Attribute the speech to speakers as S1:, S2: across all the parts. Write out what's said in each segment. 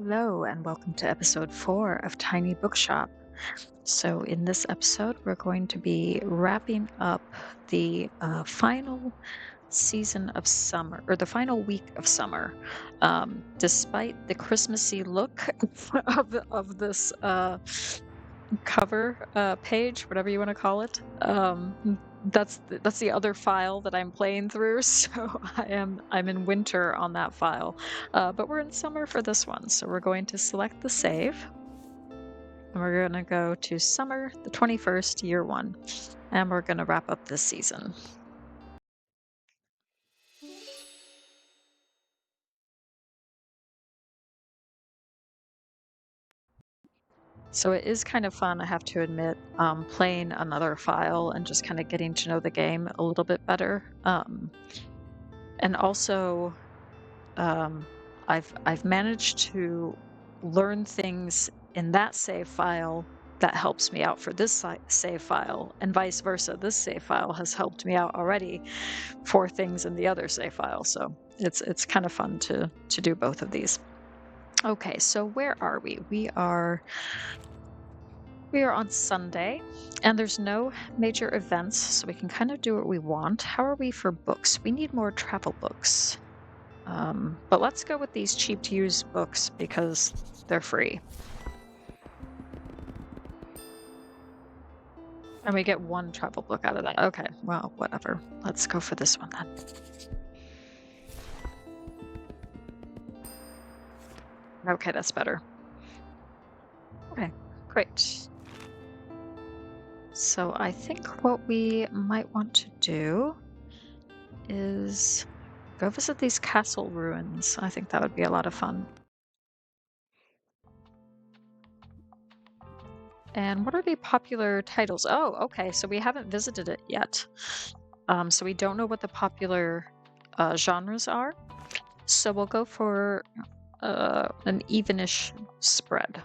S1: Hello, and welcome to episode 4 of Tiny Bookshop. So, in this episode, we're going to be wrapping up the final season of summer, or the final week of summer. Despite the Christmassy look of this cover page, whatever you want to call it. That's the other file that I'm playing through, so I'm in winter on that file, but we're in summer for this one. So we're going to select the save, and we're going to go to summer the 21st, year 1, and we're going to wrap up this season. So it is kind of fun, I have to admit, playing another file and just kind of getting to know the game a little bit better. And also, I've managed to learn things in that save file that helps me out for this save file, and vice versa. This save file has helped me out already for things in the other save file. So it's kind of fun to do both of these. Okay, so where are we? We are on Sunday, and there's no major events, so we can kind of do what we want. How are we for books? We need more travel books. But let's go with these cheap to use books because they're free. And we get one travel book out of that. Okay, well, whatever. Let's go for this one then. Okay, that's better. Okay, great. So I think what we might want to do is go visit these castle ruins. I think that would be a lot of fun. And what are the popular titles? Oh, okay, so we haven't visited it yet. So we don't know what the popular genres are. So we'll go for an evenish spread.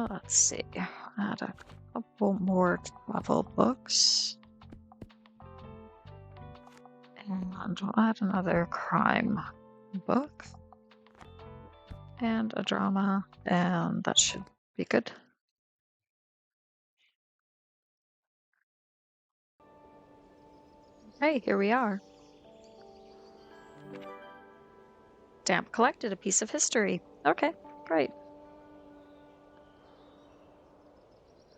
S1: Let's see. Add a couple more travel books. And we'll add another crime book. And a drama. And that should be good. Okay, here we are. Stamp collected, a piece of history. Okay, great.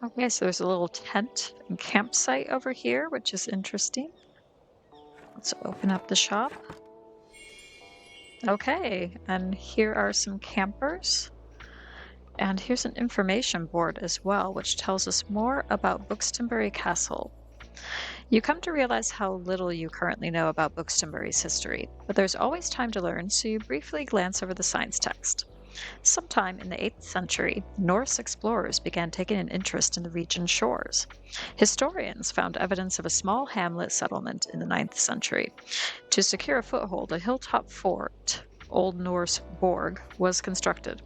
S1: Okay, so there's a little tent and campsite over here, which is interesting. Let's open up the shop. Okay, and here are some campers. And here's an information board as well, which tells us more about Buxtonbury Castle. You come to realize how little you currently know about Buxtonbury's history, but there's always time to learn, so you briefly glance over the signs text. Sometime in the 8th century, Norse explorers began taking an interest in the region's shores. Historians found evidence of a small hamlet settlement in the 9th century. To secure a foothold, a hilltop fort, Old Norse borg, was constructed.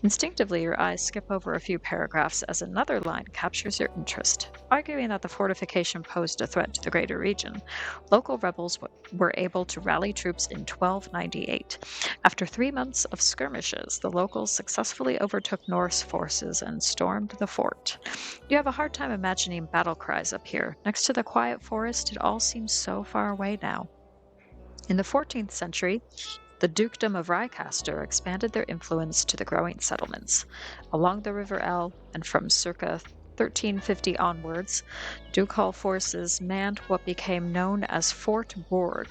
S1: Instinctively, your eyes skip over a few paragraphs as another line captures your interest, arguing that the fortification posed a threat to the greater region. Local rebels were able to rally troops in 1298. After 3 months of skirmishes, the locals successfully overtook Norse forces and stormed the fort. You have a hard time imagining battle cries up here. Next to the quiet forest, it all seems so far away now. In the 14th century, the dukedom of Rheicaster expanded their influence to the growing settlements. Along the River El, and from circa 1350 onwards, ducal forces manned what became known as Fort Borg.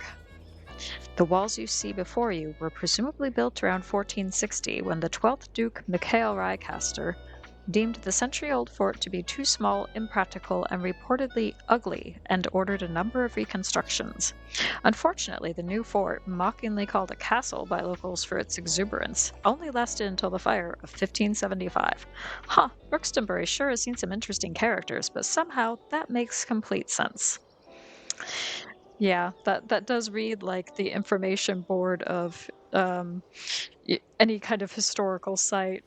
S1: The walls you see before you were presumably built around 1460 when the 12th Duke Mikhail Rheicaster deemed the century-old fort to be too small, impractical, and reportedly ugly, and ordered a number of reconstructions. Unfortunately, the new fort, mockingly called a castle by locals for its exuberance, only lasted until the fire of 1575. Huh, Brookstonbury sure has seen some interesting characters, but somehow that makes complete sense. Yeah, that does read like the information board of any kind of historical site,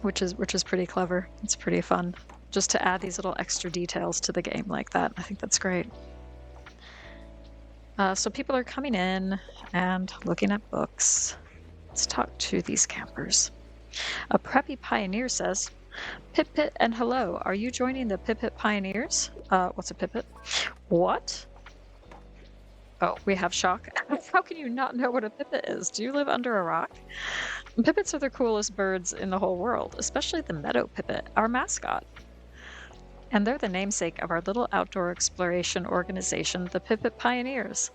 S1: which is pretty clever. It's pretty fun just to add these little extra details to the game like that. I think that's great. So people are coming in and looking at books. Let's talk to these campers. A preppy pioneer says, "Pip Pit and hello. Are you joining the Pip Pit Pioneers?" What's a Pip Pit? What? Oh, we have shock. How can you not know what a pipit is? Do you live under a rock? Pipits are the coolest birds in the whole world, especially the meadow pipit, our mascot. And they're the namesake of our little outdoor exploration organization, the Pipit Pioneers.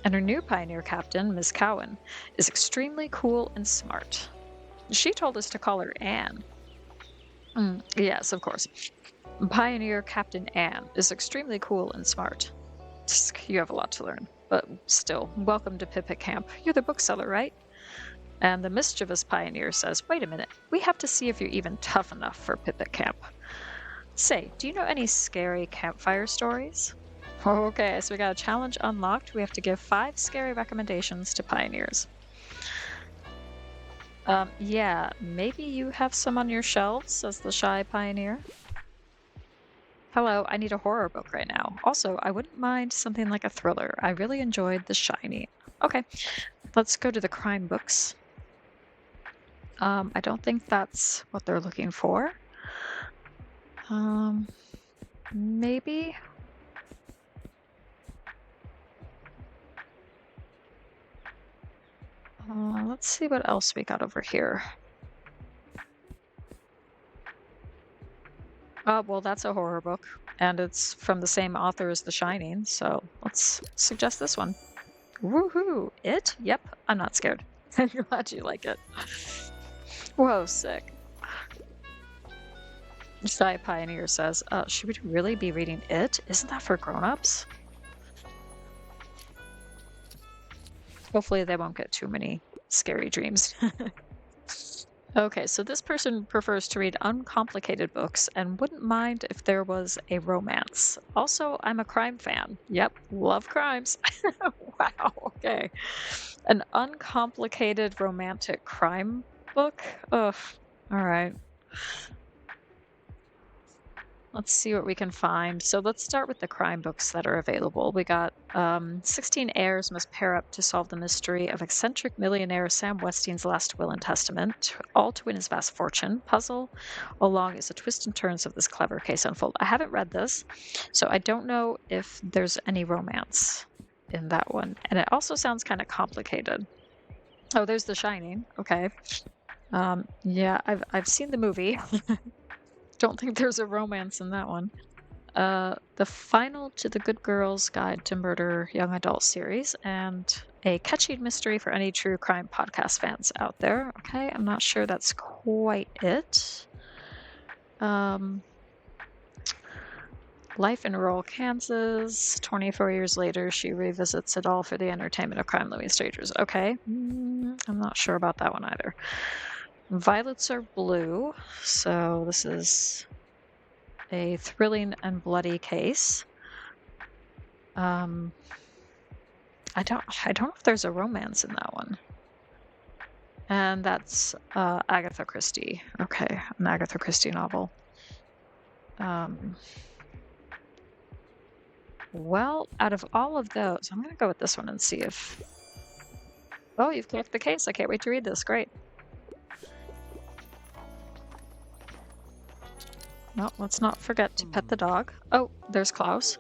S1: And our new pioneer captain, Miss Cowan, is extremely cool and smart. She told us to call her Anne. Yes, of course. Pioneer Captain Anne is extremely cool and smart. You have a lot to learn, but still, welcome to Pipit Camp. You're the bookseller, right? And the mischievous pioneer says, "Wait a minute, we have to see if you're even tough enough for Pipit Camp. Say, do you know any scary campfire stories?" Okay, so we got a challenge unlocked. We have to give 5 scary recommendations to pioneers. Yeah, maybe you have some on your shelves, says the shy pioneer. Hello, I need a horror book right now. Also, I wouldn't mind something like a thriller. I really enjoyed The Shining. Okay, let's go to the crime books. I don't think that's what they're looking for. Maybe. Let's see what else we got over here. Well, that's a horror book, and it's from the same author as The Shining, so let's suggest this one. Woohoo! It? Yep, I'm not scared. I'm glad you like it. Whoa, sick. Shy Pioneer says, should we really be reading It? Isn't that for grown-ups? Hopefully they won't get too many scary dreams. Okay, so this person prefers to read uncomplicated books and wouldn't mind if there was a romance. Also, I'm a crime fan. Yep, love crimes. Wow, okay. An uncomplicated romantic crime book? Ugh, all right. Let's see what we can find. So let's start with the crime books that are available. We got 16 heirs must pair up to solve the mystery of eccentric millionaire Sam Westein's last will and testament, all to win his vast fortune. Puzzle along as the twists and turns of this clever case unfold. I haven't read this, so I don't know if there's any romance in that one. And it also sounds kind of complicated. Oh, there's The Shining. Okay. Yeah, I've seen the movie. Don't think there's a romance in that one. The final to the Good Girls Guide to Murder Young Adult series, and a catchy mystery for any true crime podcast fans out there. Okay, I'm not sure that's quite it. Life in rural Kansas. 24 years later, she revisits it all for the entertainment of crime-loving strangers. Okay, I'm not sure about that one either. Violets Are Blue. So this is a thrilling and bloody case. I don't know if there's a romance in that one. And that's Agatha Christie. Okay, an Agatha Christie novel. Well, out of all of those, I'm going to go with this one and see if... Oh, you've cracked the case. I can't wait to read this. Great. No, let's not forget to pet the dog. Oh, there's Klaus.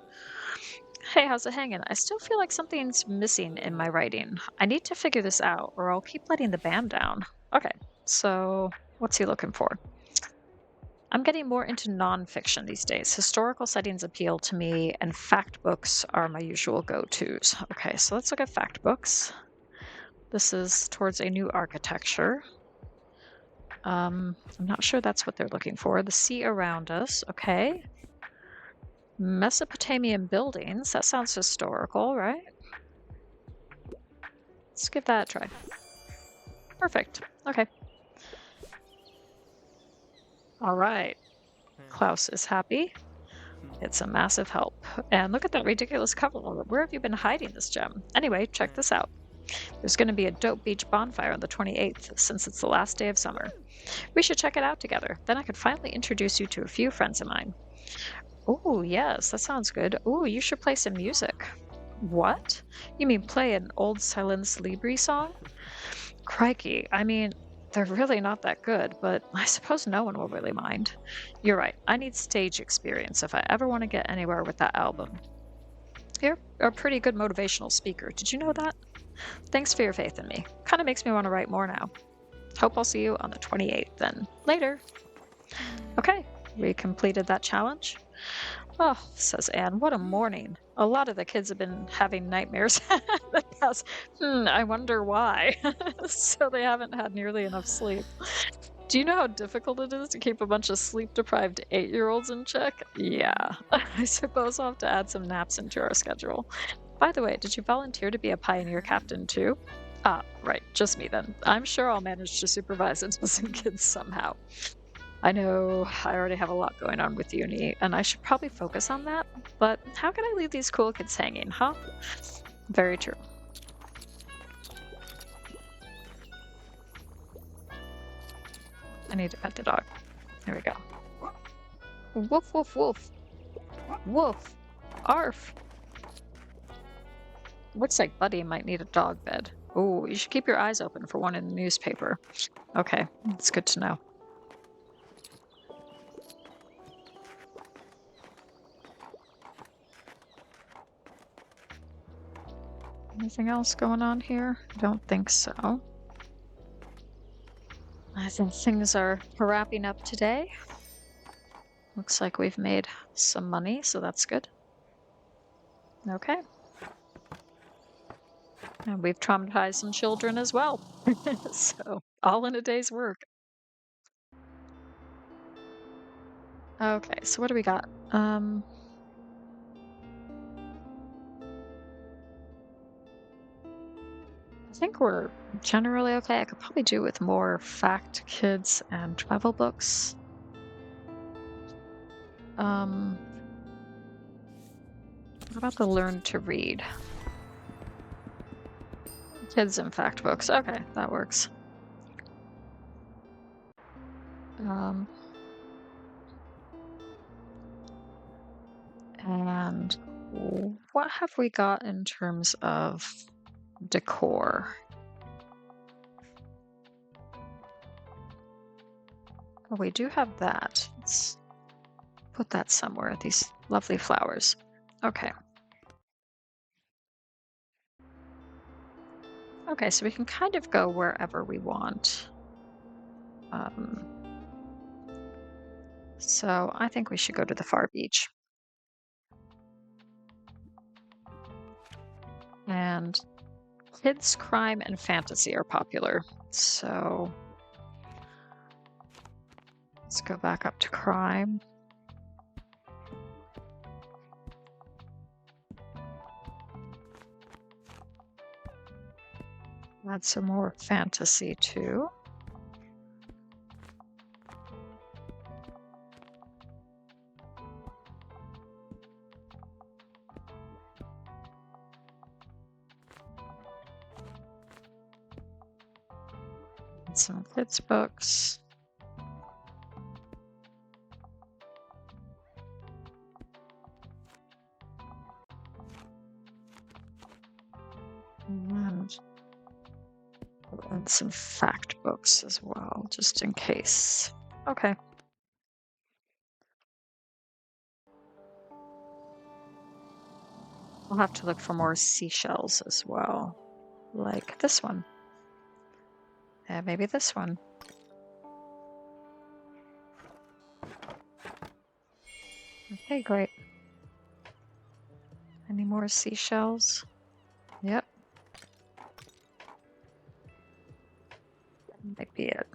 S1: Hey, how's it hanging? I still feel like something's missing in my writing. I need to figure this out, or I'll keep letting the band down. Okay, so what's he looking for? I'm getting more into nonfiction these days. Historical settings appeal to me, and fact books are my usual go-tos. Okay, so let's look at fact books. This is towards a new architecture. I'm not sure that's what they're looking for. The sea around us. Okay. Mesopotamian buildings. That sounds historical, right? Let's give that a try. Perfect. Okay. All right. Klaus is happy. It's a massive help. And look at that ridiculous cover. Where have you been hiding this gem? Anyway, check this out. There's going to be a dope beach bonfire on the 28th, since it's the last day of summer. We should check it out together. Then I could finally introduce you to a few friends of mine. Oh, yes, that sounds good. Oh, you should play some music. What? You mean play an old Silence Libri song? Crikey, I mean, they're really not that good, but I suppose no one will really mind. You're right, I need stage experience if I ever want to get anywhere with that album. You're a pretty good motivational speaker. Did you know that? Thanks for your faith in me. Kind of makes me want to write more now. Hope I'll see you on the 28th then. Later. Okay, we completed that challenge. Oh, says Anne, what a morning. A lot of the kids have been having nightmares the past. I wonder why. So they haven't had nearly enough sleep. Do you know how difficult it is to keep a bunch of sleep-deprived 8-year-olds in check? Yeah, I suppose I'll have to add some naps into our schedule. By the way, did you volunteer to be a pioneer captain too? Ah, right, just me then. I'm sure I'll manage to supervise a dozen kids somehow. I know I already have a lot going on with uni, and I should probably focus on that, but how can I leave these cool kids hanging, huh? Very true. I need to pet the dog. There we go. Woof, woof, woof. Woof. Arf. Looks like Buddy might need a dog bed. Oh, you should keep your eyes open for one in the newspaper. Okay, that's good to know. Anything else going on here? I don't think so. I think things are wrapping up today. Looks like we've made some money, so that's good. Okay. And we've traumatized some children as well. So, all in a day's work. Okay, so what do we got? I think we're generally okay. I could probably do with more fact kids and travel books. What about the learn to read? Kids and fact books. Okay, that works. And what have we got in terms of decor? Oh, we do have that. Let's put that somewhere. These lovely flowers. Okay. Okay, so we can kind of go wherever we want. So I think we should go to the far beach. And kids, crime, and fantasy are popular. So let's go back up to crime. Add some more fantasy too. And some kids' books. And some fact books as well, just in case. Okay. We'll have to look for more seashells as well, like this one. And maybe this one. Okay, great. Any more seashells? Yep. That might be it.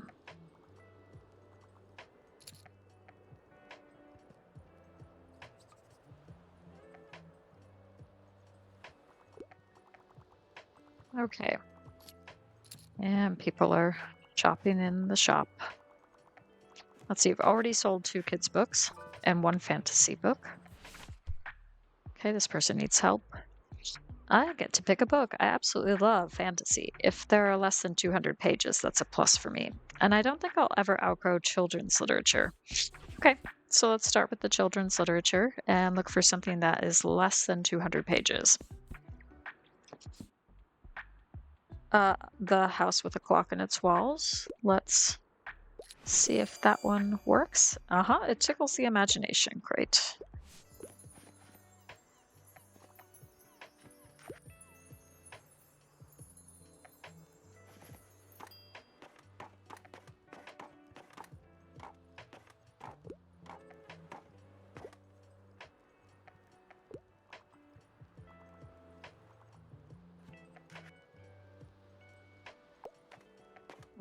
S1: Okay. And people are shopping in the shop. Let's see, you've already sold 2 kids' books and 1 fantasy book. Okay, this person needs help. I get to pick a book. I absolutely love fantasy. If there are less than 200 pages, that's a plus for me. And I don't think I'll ever outgrow children's literature. Okay, so let's start with the children's literature and look for something that is less than 200 pages. The House with a Clock in Its Walls. Let's see if that one works. It tickles the imagination. Great.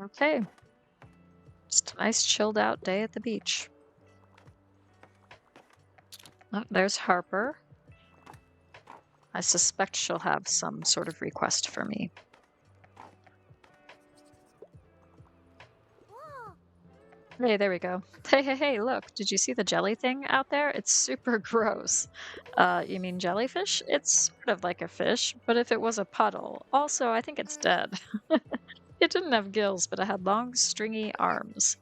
S1: Okay. Just a nice chilled out day at the beach. Oh, there's Harper. I suspect she'll have some sort of request for me. Hey, there we go. Hey, look, did you see the jelly thing out there? It's super gross. You mean jellyfish? It's sort of like a fish, but if it was a puddle. Also, I think it's dead. It didn't have gills, but it had long, stringy arms.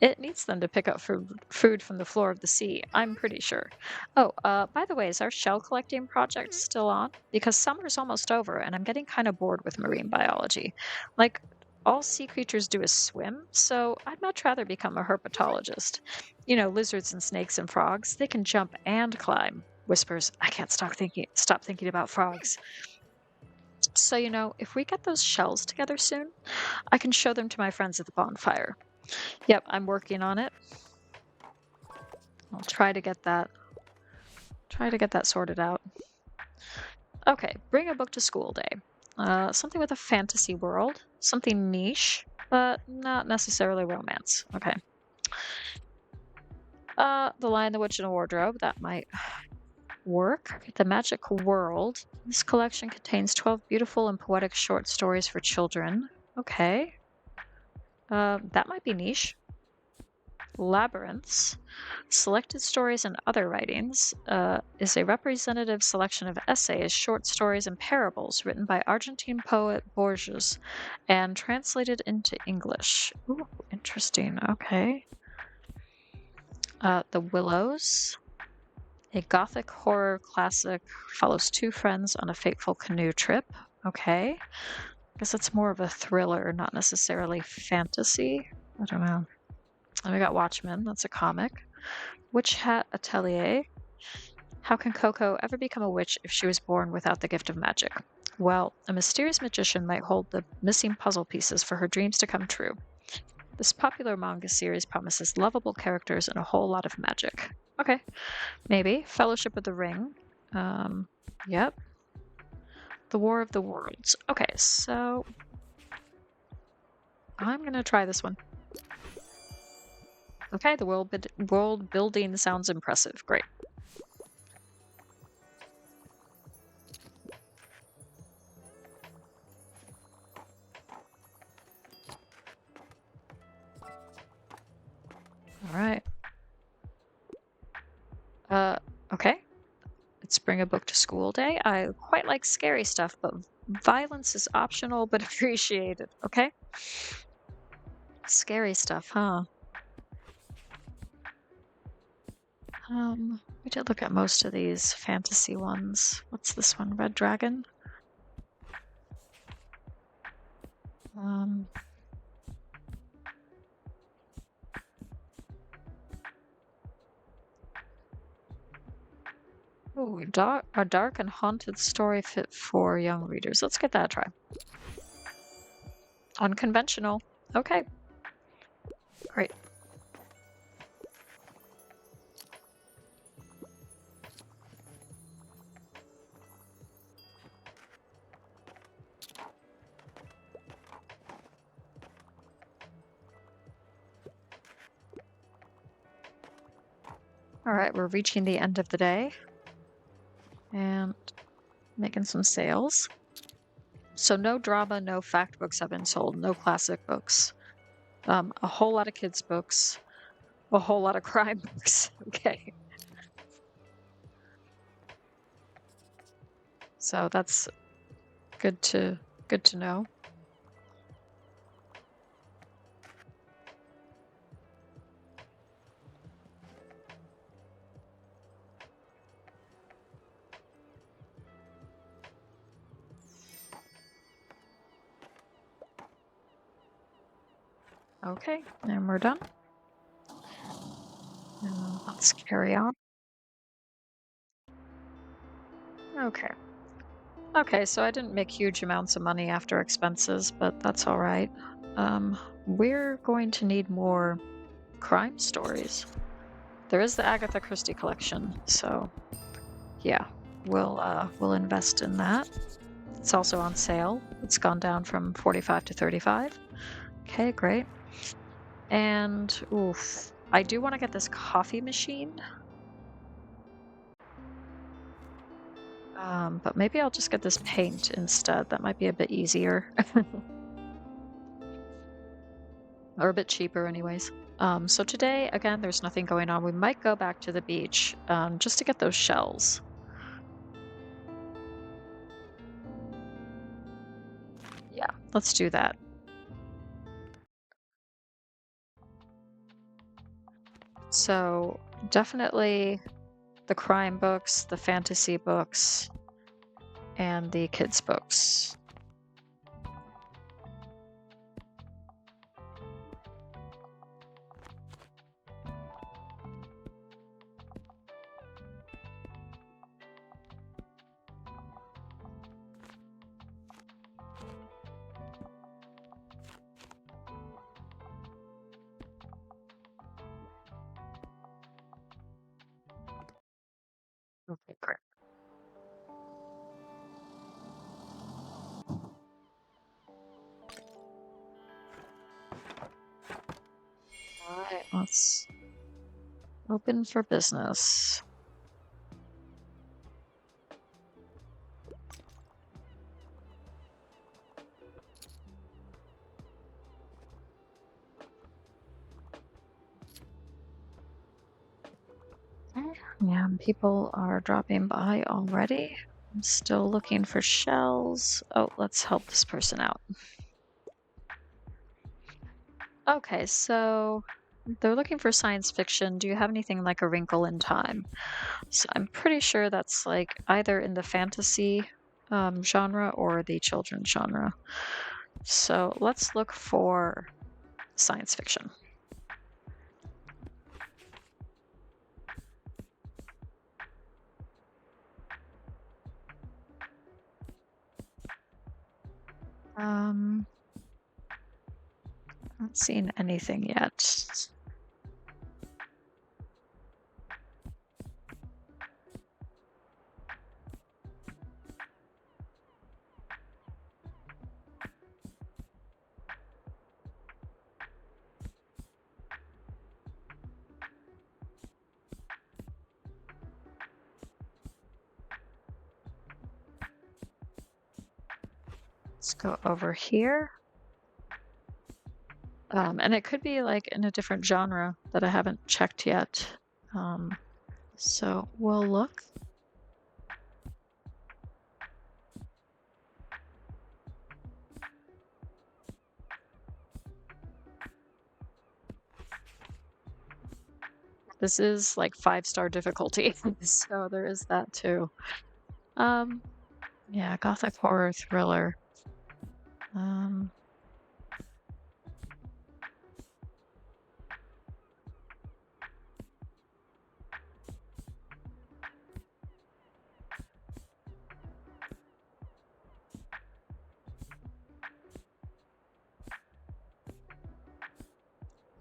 S1: It needs them to pick up food from the floor of the sea, I'm pretty sure. Oh, by the way, is our shell collecting project still on? Because summer's almost over and I'm getting kind of bored with marine biology. Like, all sea creatures do is swim, so I'd much rather become a herpetologist. You know, lizards and snakes and frogs, they can jump and climb. Whispers, I can't stop thinking about frogs. So, if we get those shells together soon, I can show them to my friends at the bonfire. Yep, I'm working on it. I'll try to get that sorted out. Okay, bring a book to school day. Something with a fantasy world, something niche, but not necessarily romance. Okay. The Lion, the Witch, and the Wardrobe, that might work. The Magic World. This collection contains 12 beautiful and poetic short stories for children. Okay. That might be niche. Labyrinths. Selected Stories and Other Writings is a representative selection of essays, short stories, and parables written by Argentine poet Borges and translated into English. Ooh, interesting. Okay. The Willows. A gothic horror classic follows 2 friends on a fateful canoe trip. Okay. I guess it's more of a thriller, not necessarily fantasy. I don't know. And we got Watchmen. That's a comic. Witch Hat Atelier. How can Coco ever become a witch if she was born without the gift of magic? Well, a mysterious magician might hold the missing puzzle pieces for her dreams to come true. This popular manga series promises lovable characters and a whole lot of magic. Okay, maybe. Fellowship of the Ring. Yep. The War of the Worlds. Okay, so I'm gonna try this one. Okay, the world building sounds impressive. Great. All right. Okay. Let's bring a book to school day. I quite like scary stuff, but violence is optional but appreciated. Okay. Scary stuff, huh? We did look at most of these fantasy ones. What's this one? Red Dragon? Ooh, a dark and haunted story fit for young readers. Let's get that a try. Unconventional. Okay. Great. All right, we're reaching the end of the day and making some sales. So no drama, no fact books have been sold, no classic books. A whole lot of kids' books, a whole lot of crime books. Okay. So that's good to good to know. Okay, and we're done. Let's carry on. Okay. Okay, so I didn't make huge amounts of money after expenses, but that's all right. We're going to need more crime stories. There is the Agatha Christie collection, so yeah, we'll invest in that. It's also on sale. It's gone down from 45 to 35. Okay, great. And oof, I do want to get this coffee machine. But maybe I'll just get this paint instead. That might be a bit easier. Or a bit cheaper anyways. So today, again, there's nothing going on. We might go back to the beach, just to get those shells. Yeah, let's do that. So definitely the crime books, the fantasy books, and the kids books. Okay, great. All right, let's open for business. Yeah, people are dropping by already. I'm still looking for shells. Oh, let's help this person out. Okay, so they're looking for science fiction. Do you have anything like A Wrinkle in Time? So I'm pretty sure that's like either in the fantasy genre or the children's genre. So let's look for science fiction. Um, Not seen anything yet. Let's go over here. And it could be like in a different genre that I haven't checked yet. So we'll look. This is like 5-star difficulty, so there is that too. Um, yeah, gothic horror thriller. Um,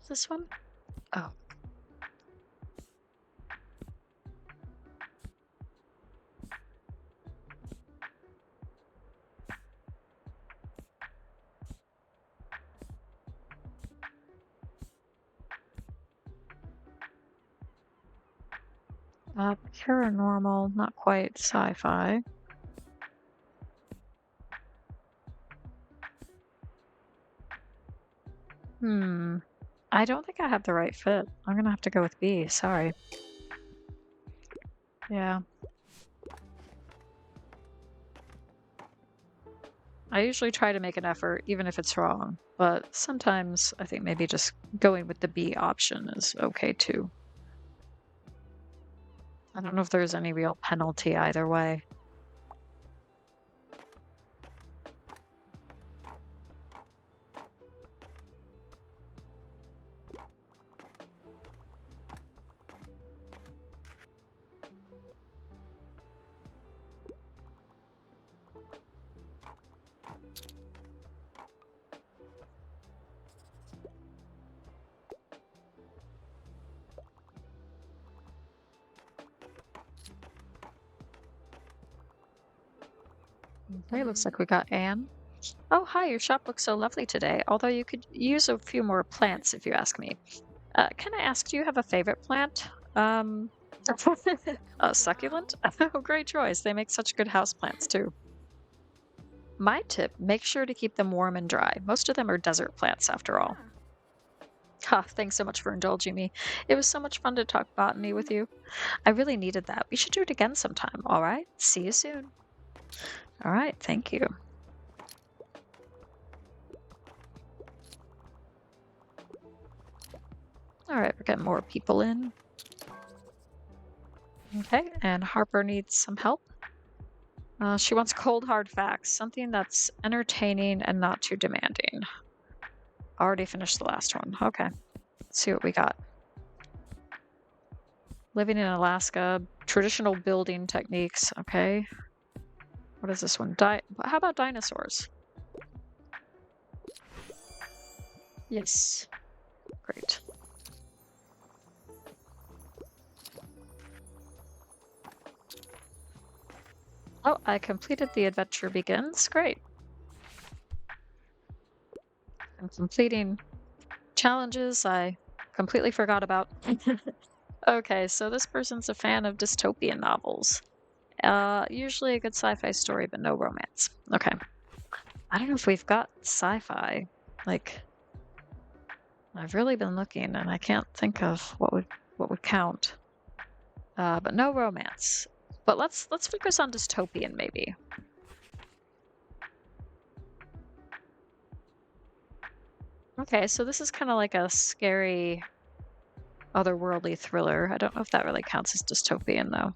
S1: is this one? Oh, paranormal, not quite sci-fi. Hmm. I don't think I have the right fit. I'm gonna have to go with B. Sorry. Yeah. I usually try to make an effort, even if it's wrong. But sometimes I think maybe just going with the B option is okay too. I don't know if there's any real penalty either way. Okay, looks like we got Anne. Oh, hi, your shop looks so lovely today, although you could use a few more plants if you ask me. Can I ask, do you have a favorite plant? Um, a succulent? Oh, great choice. They make such good house plants too. My tip, make sure to keep them warm and dry. Most of them are desert plants after all. Ha, thanks so much for indulging me. It was so much fun to talk botany with you. I really needed that. We should do it again sometime, all right? See you soon. All right, thank you. All right, we're getting more people in. Okay, and Harper needs some help. She wants cold hard facts, something that's entertaining and not too demanding. Already finished the last one. Okay, let's see what we got. Living in Alaska, traditional building techniques. Okay, what is this one? How about dinosaurs? Yes, great. Oh, I completed the adventure begins. Great. I'm completing challenges I completely forgot about. Okay, so this person's a fan of dystopian novels. Usually a good sci-fi story, but no romance. Okay. I don't know if we've got sci-fi. Like, I've really been looking and I can't think of what would count. But no romance. But let's focus on dystopian maybe. Okay, so this is kind of like a scary otherworldly thriller. I don't know if that really counts as dystopian though.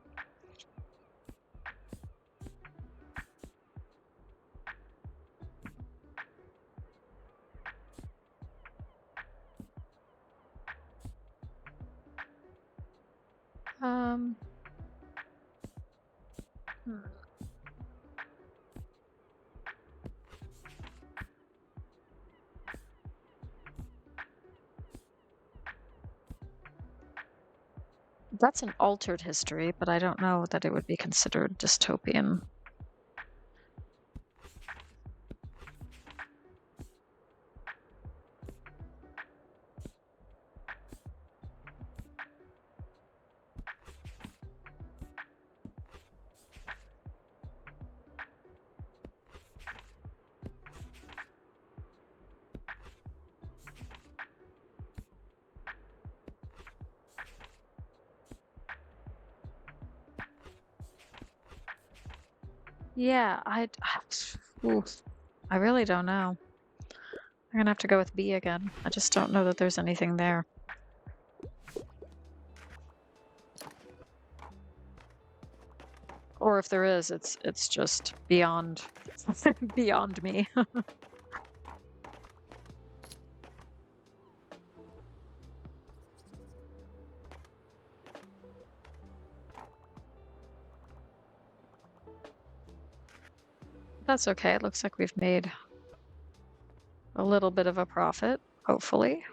S1: Um, hmm. That's an altered history, but I don't know that it would be considered dystopian. Yeah, oof, I really don't know. I'm gonna have to go with B again. I just don't know that there's anything there. Or if there is, it's just beyond beyond me. That's okay. It looks like we've made a little bit of a profit, hopefully.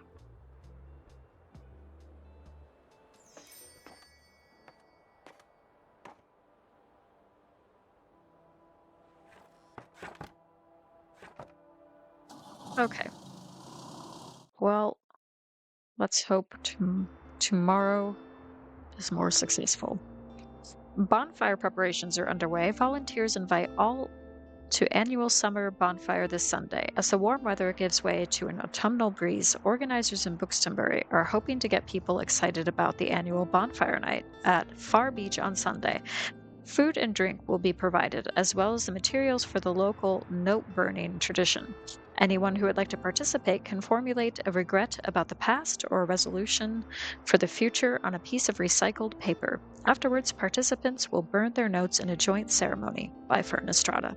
S1: Okay. Well, let's hope tomorrow is more successful. Bonfire preparations are underway. Volunteers invite all to annual summer bonfire this Sunday. As the warm weather gives way to an autumnal breeze, organizers in Buxtonbury are hoping to get people excited about the annual bonfire night at Far Beach on Sunday. Food and drink will be provided, as well as the materials for the local note burning tradition. Anyone who would like to participate can formulate a regret about the past or a resolution for the future on a piece of recycled paper. Afterwards, participants will burn their notes in a joint ceremony by Fern Estrada.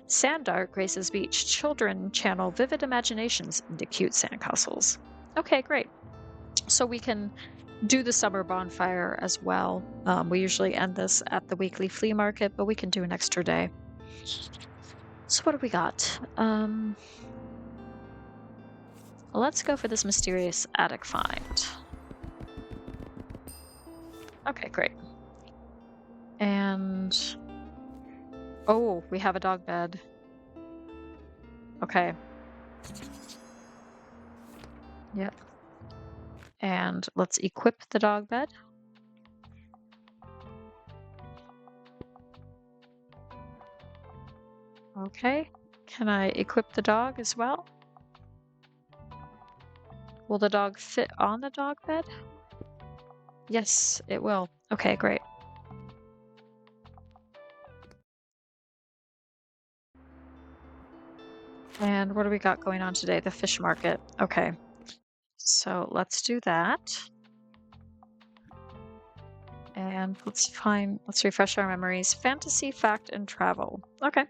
S1: Sand art graces beach. Children channel vivid imaginations into cute sandcastles. Okay, great. So we can do the summer bonfire as well. We usually end this at the weekly flea market, but we can do an extra day. So what do we got? Let's go for this mysterious attic find. Okay, great. And oh, we have a dog bed. Okay. Yep. And let's equip the dog bed. Okay. Can I equip the dog as well? Will the dog fit on the dog bed? Yes, it will. Okay, great. And what do we got going on today? The fish market. Okay. So let's do that. And let's refresh our memories. Fantasy, fact, and travel. Okay.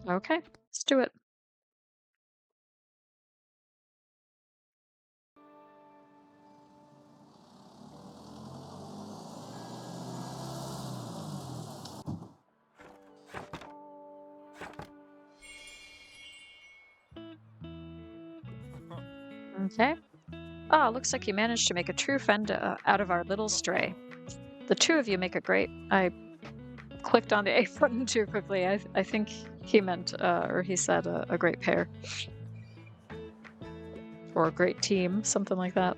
S1: Okay, let's do it. Okay. Oh, looks like you managed to make a true friend out of our little stray. The two of you make a great. I clicked on the A button too quickly. I think he meant, or he said, a great pair. Or a great team, something like that.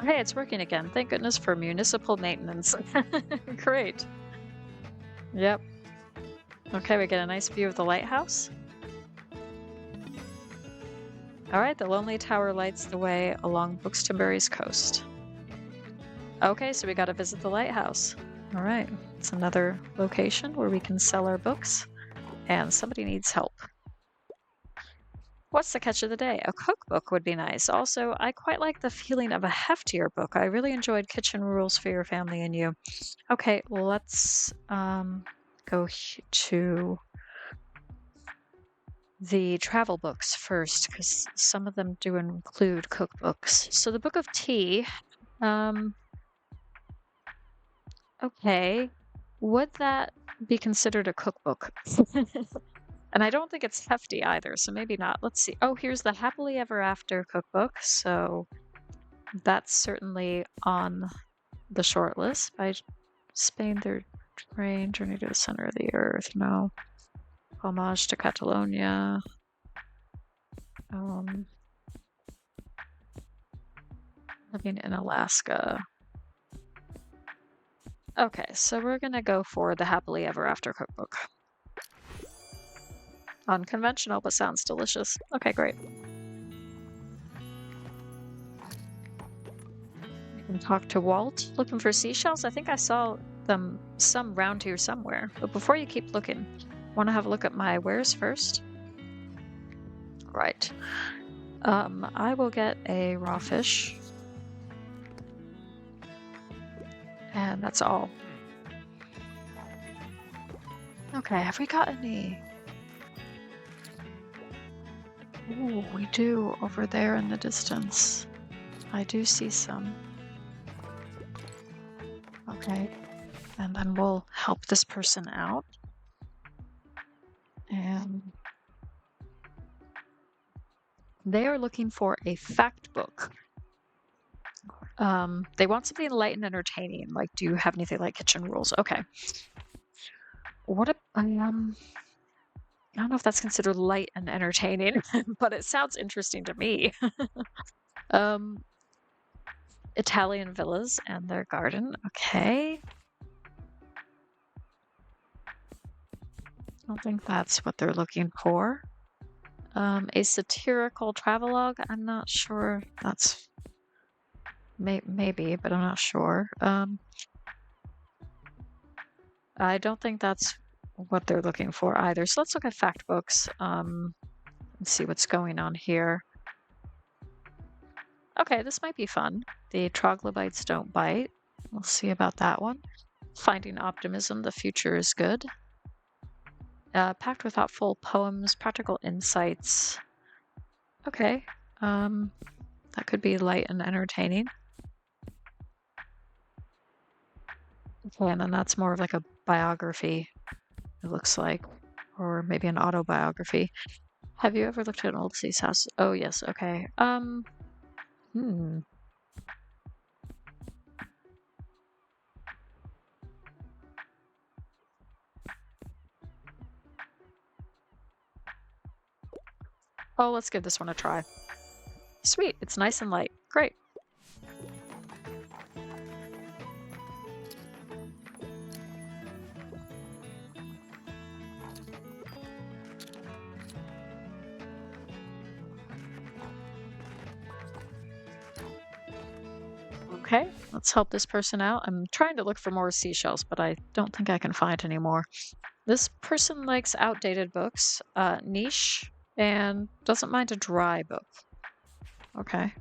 S1: Hey, it's working again. Thank goodness for municipal maintenance. Great. Yep. Okay, we get a nice view of the lighthouse. All right, the Lonely Tower lights the way along Buxtonbury's coast. Okay, so we got to visit the lighthouse. All right, it's another location where we can sell our books, and somebody needs help. What's the catch of the day? A cookbook would be nice. Also, I quite like the feeling of a heftier book. I really enjoyed Kitchen Rules for Your Family and You. Okay, well, let's go to the travel books first, because some of them do include cookbooks. So the Book of Tea, okay, would that be considered a cookbook? And I don't think it's hefty either, so maybe not. Let's see. Oh, here's the Happily Ever After cookbook. So that's certainly on the short list. By Spain, their train, Journey to the Center of the Earth. No. Homage to Catalonia. Living in Alaska. Okay, so we're gonna go for the Happily Ever After cookbook. Unconventional, but sounds delicious. Okay, great. I can talk to Walt. Looking for seashells? I think I saw some round here somewhere. But before you keep looking, want to have a look at my wares first? Right. I will get a raw fish. And that's all. Okay, have we got any? Ooh, we do over there in the distance. I do see some. Okay. And then we'll help this person out. And they are looking for a fact book. They want something light and entertaining. Like, do you have anything like kitchen rules? Okay. What a I don't know if that's considered light and entertaining, but it sounds interesting to me. um, Italian villas and their garden. Okay. I don't think that's what they're looking for. A satirical travelogue. I'm not sure. That's maybe, but I'm not sure. I don't think that's what they're looking for either. So let's look at fact books. And see what's going on here. Okay, this might be fun. The troglodytes don't bite. We'll see about that one. Finding optimism. The future is good. Packed with thoughtful poems, practical insights. Okay. That could be light and entertaining. Okay, and then that's more of like a biography, it looks like, or maybe an autobiography. Have you ever looked at an old lady's house? Oh yes, okay. Oh, let's give this one a try. Sweet, it's nice and light. Great. Okay, let's help this person out. I'm trying to look for more seashells, but I don't think I can find any more. This person likes outdated books, niche, and doesn't mind a dry book. Okay.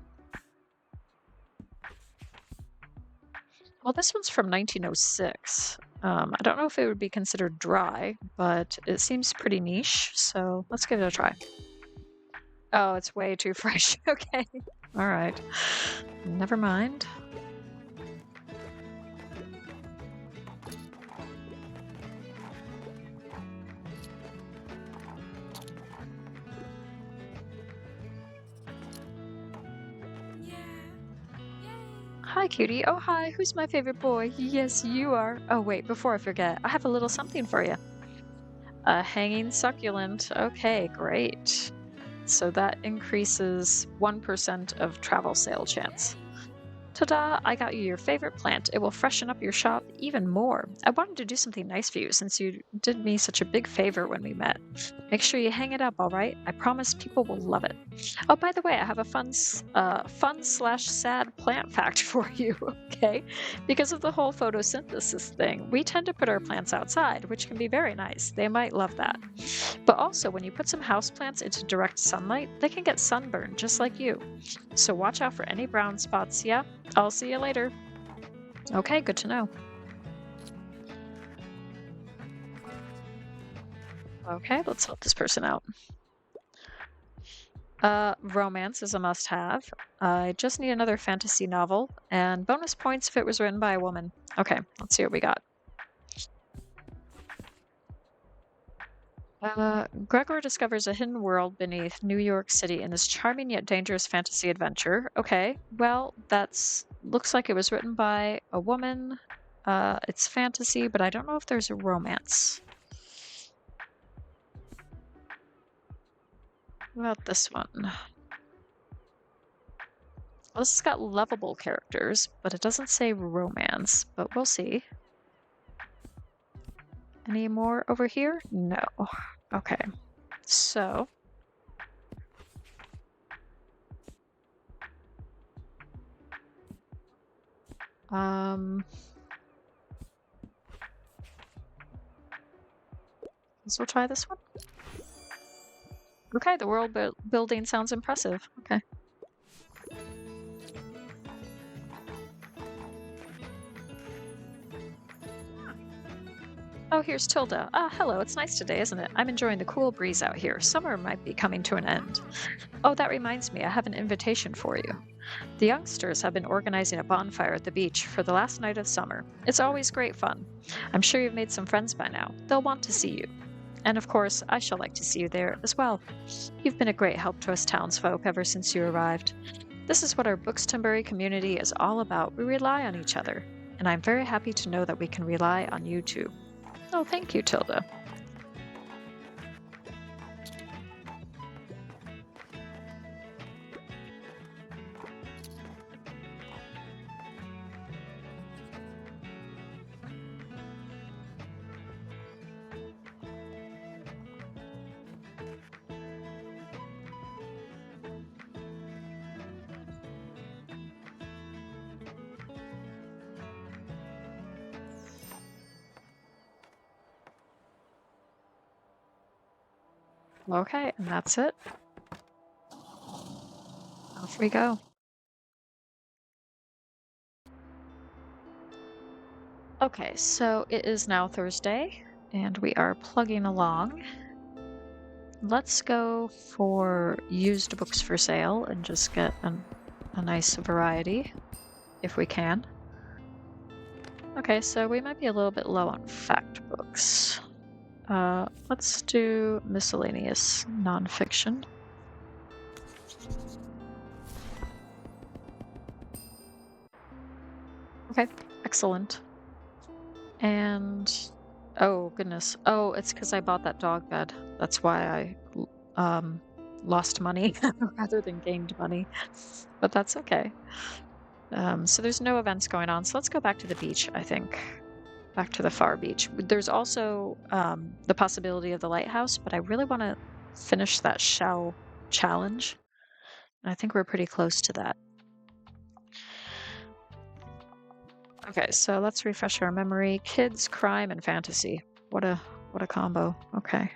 S1: Well, this one's from 1906. I don't know if it would be considered dry, but it seems pretty niche, so let's give it a try. Oh, it's way too fresh. Okay. All right. Never mind. Hi, cutie. Oh, hi. Who's my favorite boy? Yes, you are. Oh, wait, before I forget, I have a little something for you. A hanging succulent. Okay, great. So that increases 1% of travel sale chance. Ta-da! I got you your favorite plant. It will freshen up your shop even more. I wanted to do something nice for you since you did me such a big favor when we met. Make sure you hang it up, all right? I promise people will love it. Oh, by the way, I have a fun/sad plant fact for you, okay? Because of the whole photosynthesis thing, we tend to put our plants outside, which can be very nice. They might love that. But also, when you put some houseplants into direct sunlight, they can get sunburned just like you. So watch out for any brown spots, yeah? I'll see you later. Okay, good to know. Okay, let's help this person out. Romance is a must-have. I just need another fantasy novel, and bonus points if it was written by a woman. Okay, let's see what we got. Gregor discovers a hidden world beneath New York City in this charming yet dangerous fantasy adventure. Okay, well, that's looks like it was written by a woman. It's fantasy, but I don't know if there's a romance. What about this one? Well, this has got lovable characters, but it doesn't say romance, but we'll see. Any more over here? No. Okay. So. We'll try this one. Okay, the world building sounds impressive. Okay. Oh, here's Tilda. Ah, hello. It's nice today, isn't it? I'm enjoying the cool breeze out here. Summer might be coming to an end. Oh, that reminds me. I have an invitation for you. The youngsters have been organizing a bonfire at the beach for the last night of summer. It's always great fun. I'm sure you've made some friends by now. They'll want to see you. And of course, I shall like to see you there as well. You've been a great help to us townsfolk ever since you arrived. This is what our Bookstonbury community is all about. We rely on each other. And I'm very happy to know that we can rely on you too. Oh, thank you, Tilda. Okay, and that's it. Off we go. Okay, so it is now Thursday, and we are plugging along. Let's go for used books for sale and just get a nice variety, if we can. Okay, so we might be a little bit low on fact books. Let's do miscellaneous nonfiction. Okay, excellent. And oh goodness, oh, it's because I bought that dog bed. That's why I lost money rather than gained money, but that's okay. So there's no events going on, so let's go back to the beach, I think. Back to the far beach. There's also the possibility of the lighthouse, but I really want to finish that shell challenge. And I think we're pretty close to that. Okay, so let's refresh our memory. Kids, crime, and fantasy. What a combo. Okay.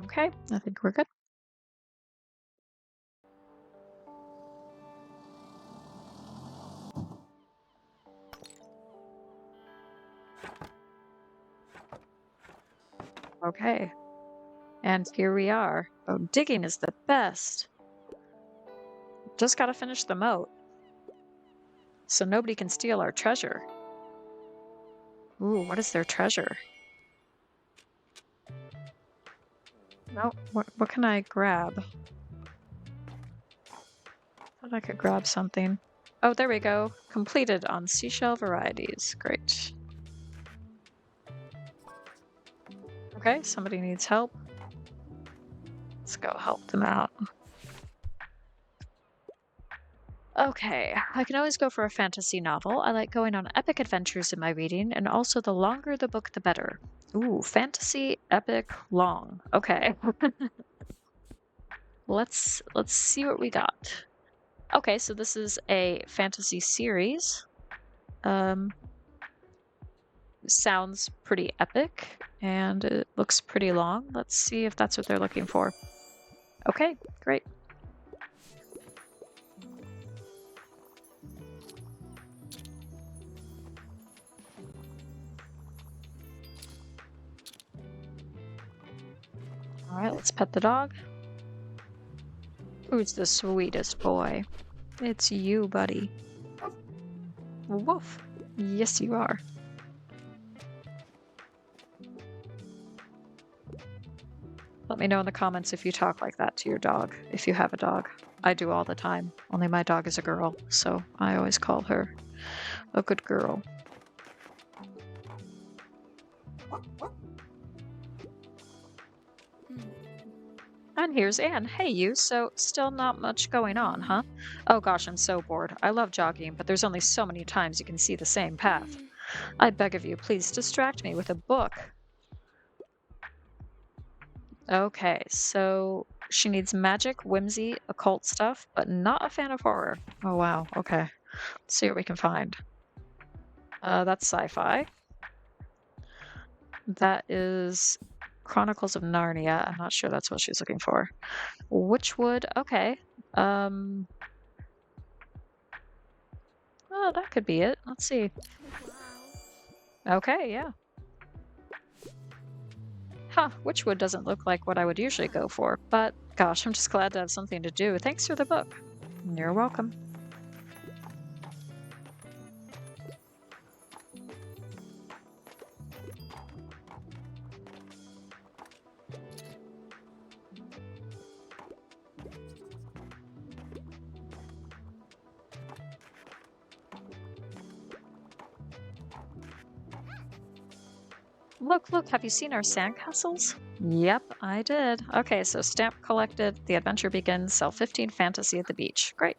S1: Okay, I think we're good. Okay. And here we are. Oh, digging is the best. Just gotta finish the moat. So nobody can steal our treasure. Ooh, what is their treasure? No, what can I grab? Thought I could grab something. Oh, there we go. Completed on seashell varieties. Great. Okay, somebody needs help. Let's go help them out. Okay, I can always go for a fantasy novel. I like going on epic adventures in my reading, and also the longer the book, the better. Ooh, fantasy, epic, long. Okay. Let's see what we got. Okay, so this is a fantasy series. Sounds pretty epic, and it looks pretty long. Let's see if that's what they're looking for. Okay, great. All right, let's pet the dog. Who's the sweetest boy? It's you, buddy. Woof. Yes, you are. Let me know in the comments if you talk like that to your dog, if you have a dog. I do all the time, only my dog is a girl, so I always call her a good girl. And here's Anne. Hey, you. So, still not much going on, huh? Oh gosh, I'm so bored. I love jogging, but there's only so many times you can see the same path. I beg of you, please distract me with a book. Okay, so She needs magic, whimsy, occult stuff, but not a fan of horror. Oh, wow. Okay. Let's see what we can find. That's sci-fi. That is Chronicles of Narnia. I'm not sure that's what she's looking for. Witchwood. Okay. Oh, that could be it. Let's see. Okay, yeah. Huh, Witchwood doesn't look like what I would usually go for, but gosh, I'm just glad to have something to do. Thanks for the book. You're welcome. Look, look, have you seen our sandcastles? Yep, I did. Okay, so stamp collected, the adventure begins, sell 15 fantasy at the beach. Great.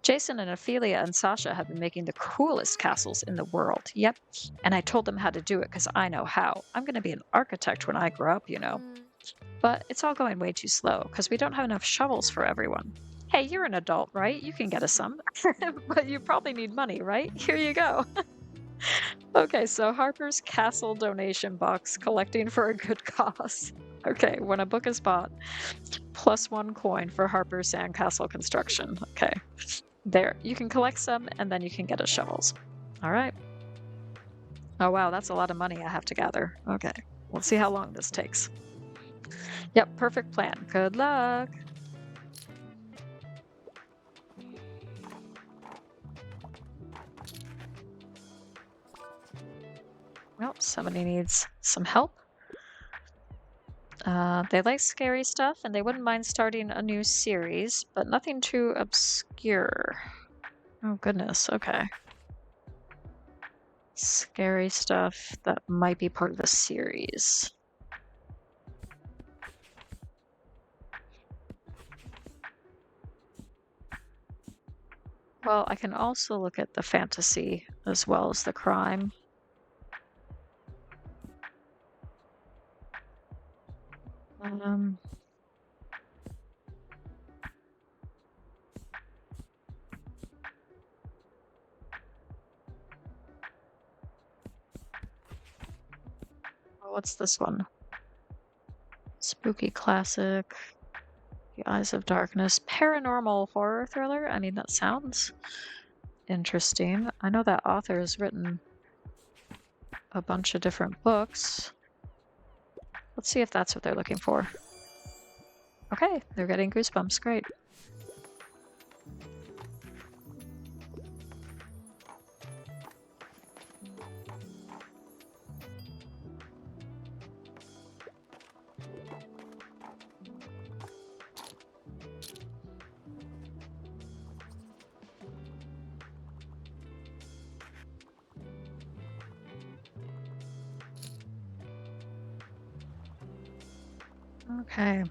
S1: Jason and Ophelia and Sasha have been making the coolest castles in the world. Yep. And I told them how to do it because I know how. I'm going to be an architect when I grow up, you know. But it's all going way too slow because we don't have enough shovels for everyone. Hey, you're an adult, right? You can get us some. But you probably need money, right? Here you go. Okay, so Harper's Castle donation box collecting for a good cause. Okay, when a book is bought, +1 coin for Harper's Sandcastle construction. Okay, there. You can collect some and then you can get us shovels. All right. Oh, wow, that's a lot of money I have to gather. Okay, let's see how long this takes. Yep, perfect plan. Good luck. Well, somebody needs some help. They like scary stuff and they wouldn't mind starting a new series, but nothing too obscure. Oh, goodness. Okay. Scary stuff that might be part of a series. Well, I can also look at the fantasy as well as the crime. Um, what's this one? Spooky classic. The Eyes of Darkness. Paranormal horror thriller? I mean, that sounds interesting. I know that author has written a bunch of different books. Let's see if that's what they're looking for. Okay, they're getting goosebumps. Great. Okay.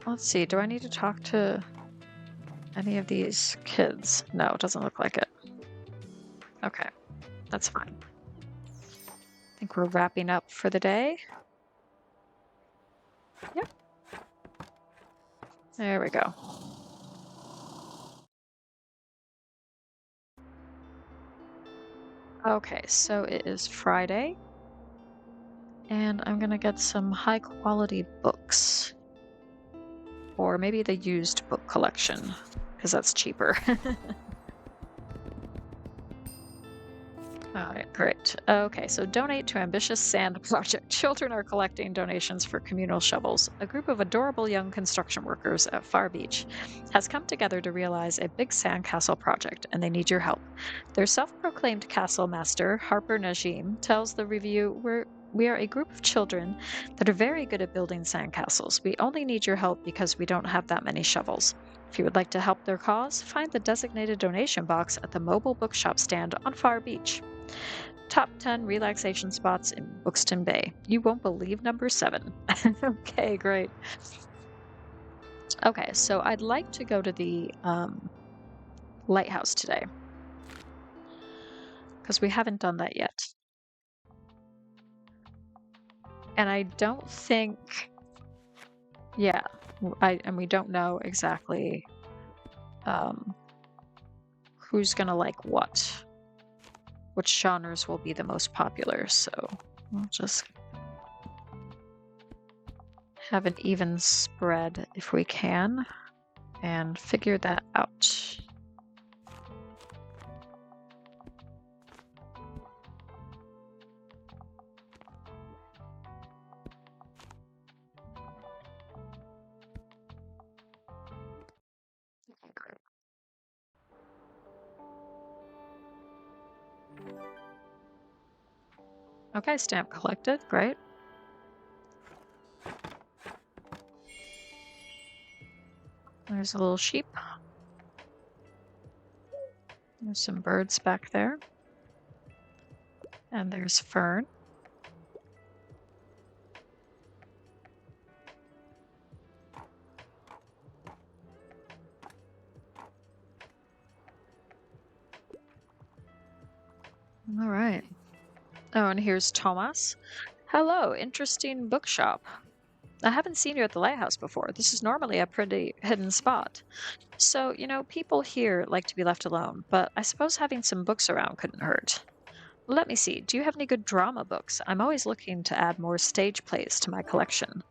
S1: Let's see. Do I need to talk to any of these kids? No, it doesn't look like it. Okay, that's fine. I think we're wrapping up for the day. Yep. There we go. Okay, so it is Friday, and I'm gonna get some high quality books. Or maybe the used book collection, because that's cheaper. All right, great. Okay, so donate to Ambitious Sand Project. Children are collecting donations for communal shovels. A group of adorable young construction workers at Far Beach has come together to realize a big sandcastle project, and they need your help. Their self-proclaimed castle master, Harper Najim, tells the review, we are a group of children that are very good at building sandcastles. We only need your help because we don't have that many shovels. If you would like to help their cause, find the designated donation box at the mobile bookshop stand on Far Beach. Top 10 relaxation spots in Buxton Bay. You won't believe number 7. Okay, great. Okay, so I'd like to go to the lighthouse today because we haven't done that yet. And I don't think Yeah, and we don't know exactly um, who's gonna like what, which genres will be the most popular. So we'll just have an even spread if we can and figure that out. Okay, stamp collected. Great. There's a little sheep. There's some birds back there. And there's fern. All right. Oh, and here's Thomas. Hello, interesting bookshop. I haven't seen you at the lighthouse before. This is normally a pretty hidden spot. So, people here like to be left alone, but I suppose having some books around couldn't hurt. Let me see. Do you have any good drama books? I'm always looking to add more stage plays to my collection.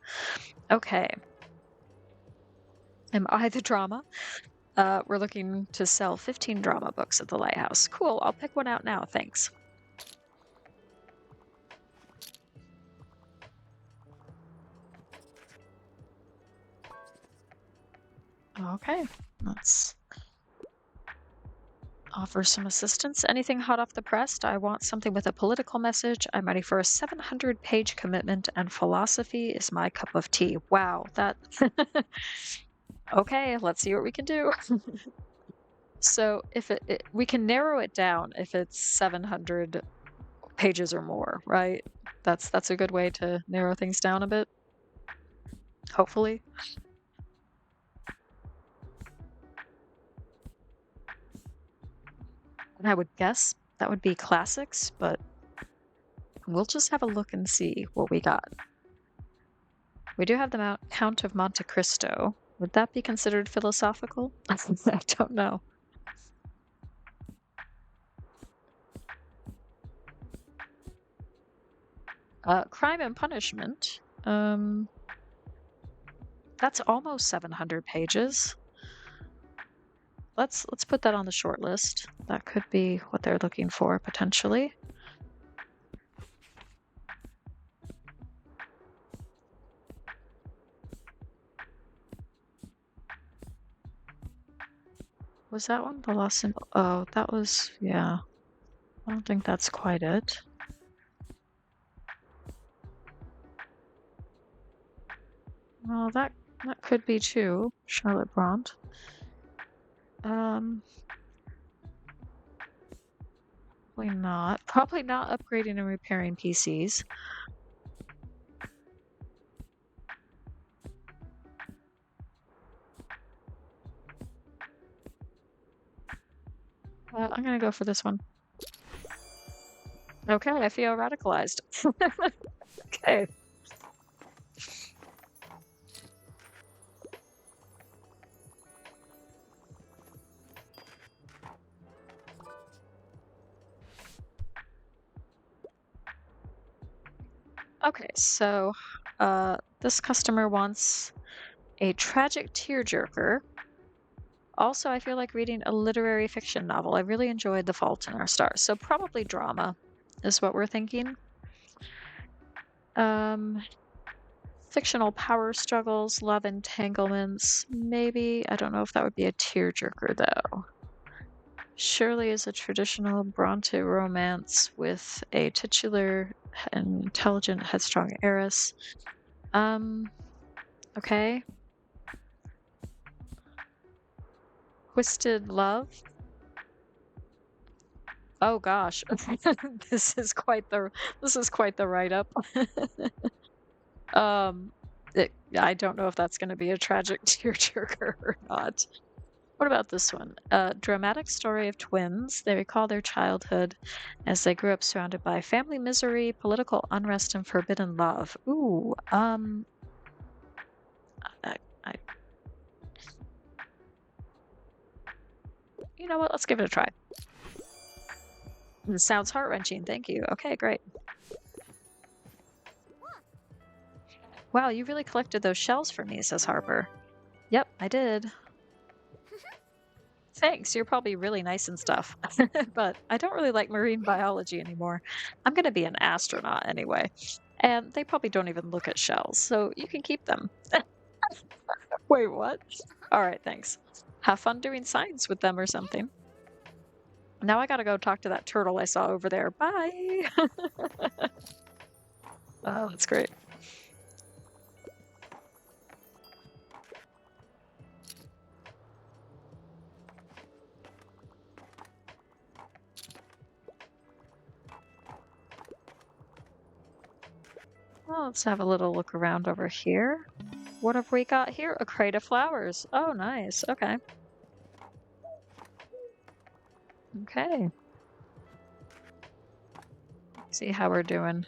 S1: Okay. Am I the drama? We're looking to sell 15 drama books at the lighthouse. Cool. I'll pick one out now. Thanks. Okay. Let's offer some assistance. Anything hot off the press? I want something with a political message. I'm ready for a 700-page commitment, and philosophy is my cup of tea. Wow, that. Okay, let's see what we can do. So if we can narrow it down if it's 700 pages or more, right? That's a good way to narrow things down a bit. Hopefully. And I would guess that would be classics, but we'll just have a look and see what we got. We do have the Count of Monte Cristo. Would that be considered philosophical? I don't know. Crime and Punishment. That's almost 700 pages. Let's put that on the short list. That could be what they're looking for potentially. Was that one the lost symbol? Oh, that was, yeah. I don't think that's quite it. Well, that could be too. Charlotte Bront. Probably not. Probably not upgrading and repairing PCs. I'm gonna go for this one. Okay, I feel radicalized. Okay. Okay, so this customer wants a tragic tearjerker. Also, I feel like reading a literary fiction novel. I really enjoyed The Fault in Our Stars, so probably drama is what we're thinking. Fictional power struggles, love entanglements, maybe. I don't know if that would be a tearjerker though. Shirley is a traditional Bronte romance with a titular, intelligent, headstrong heiress. Okay. Twisted Love. Oh gosh, this is quite the write-up. I don't know if that's going to be a tragic tearjerker or not. What about this one? A dramatic story of twins. They recall their childhood as they grew up surrounded by family misery, political unrest, and forbidden love. Ooh, I, I, you know what? Let's give it a try. It sounds heart-wrenching. Thank you. Okay, great. Wow, you really collected those shells for me, says Harper. Yep, I did. Thanks, you're probably really nice and stuff. But I don't really like marine biology anymore. I'm gonna be an astronaut anyway. And they probably don't even look at shells, so you can keep them. Wait, what? All right, thanks. Have fun doing science with them or something. Now I gotta go talk to that turtle I saw over there. Bye. Oh, that's great. Well, let's have a little look around over here. What have we got here? A crate of flowers. Oh, nice. Okay. Okay. See how we're doing.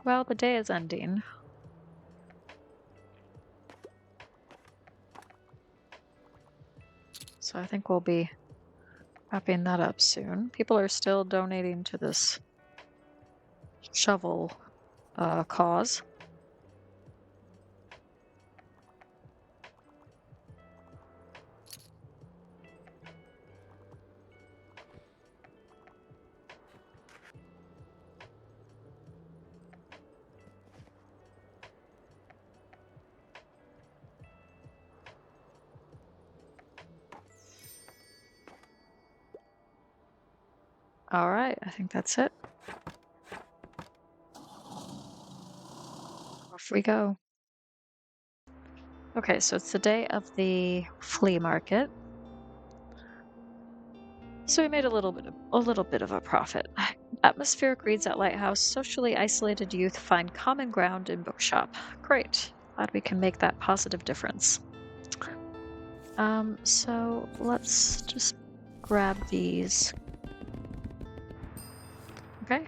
S1: Well, the day is ending. So I think we'll be wrapping that up soon. People are still donating to this shovel cause. All right, I think that's it. Off we go. Okay, so it's the day of the flea market. So we made a little bit of a profit. Atmospheric reads at Lighthouse. Socially isolated youth find common ground in Bookshop. Great. Glad we can make that positive difference. So let's just grab these. Okay.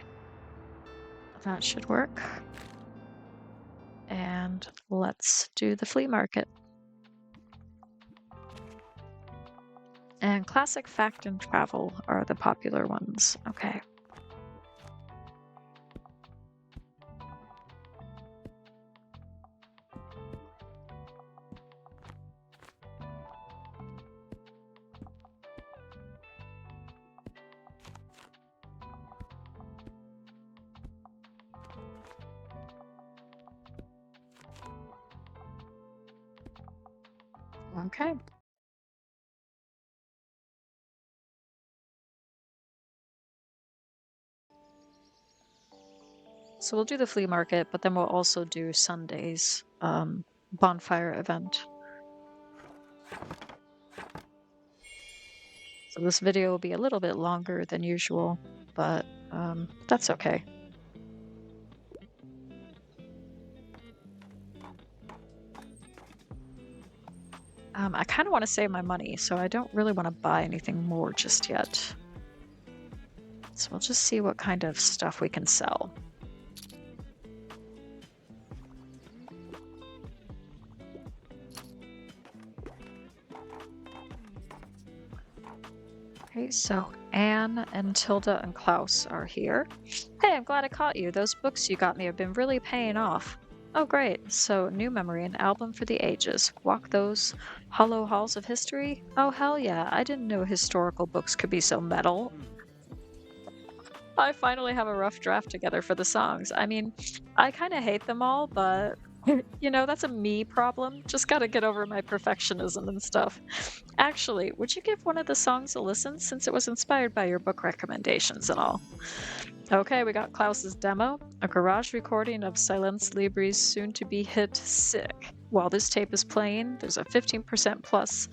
S1: That should work. And let's do the flea market. And classic, fact, and travel are the popular ones. Okay. Okay. So we'll do the flea market, but then we'll also do Sunday's bonfire event. So this video will be a little bit longer than usual, but that's okay. I kind of want to save my money, so I don't really want to buy anything more just yet. So we'll just see what kind of stuff we can sell. Okay, so Anne and Tilda and Klaus are here. Hey, I'm glad I caught you. Those books you got me have been really paying off. Oh, great. So, new memory, an album for the ages. Walk those hollow halls of history? Oh, hell yeah. I didn't know historical books could be so metal. I finally have a rough draft together for the songs. I mean, I kind of hate them all, but you know, that's a me problem. Just gotta get over my perfectionism and stuff. Actually, would you give one of the songs a listen since it was inspired by your book recommendations and all? Okay, we got Klaus's demo, a garage recording of Silence Libre's soon to be hit Sick. While this tape is playing, there's a 15% plus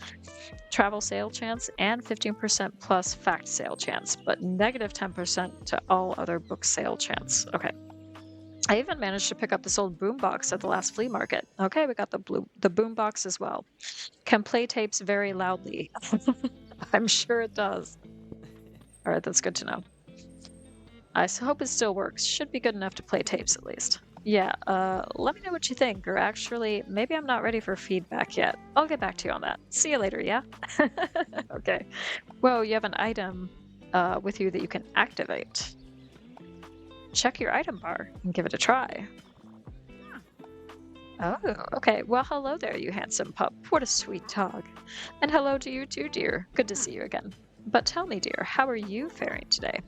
S1: travel sale chance and 15% plus fact sale chance, but negative 10% to all other book sale chance. Okay. I even managed to pick up this old boombox at the last flea market. Okay, we got the boombox as well. Can play tapes very loudly. I'm sure it does. All right, that's good to know. I hope it still works. Should be good enough to play tapes at least. Yeah, let me know what you think, or actually, maybe I'm not ready for feedback yet. I'll get back to you on that. See you later, yeah? Okay. Well, you have an item with you that you can activate. Check your item bar and give it a try. Oh, okay. Well, hello there, you handsome pup. What a sweet dog. And hello to you too, dear. Good to see you again. But tell me, dear, how are you faring today?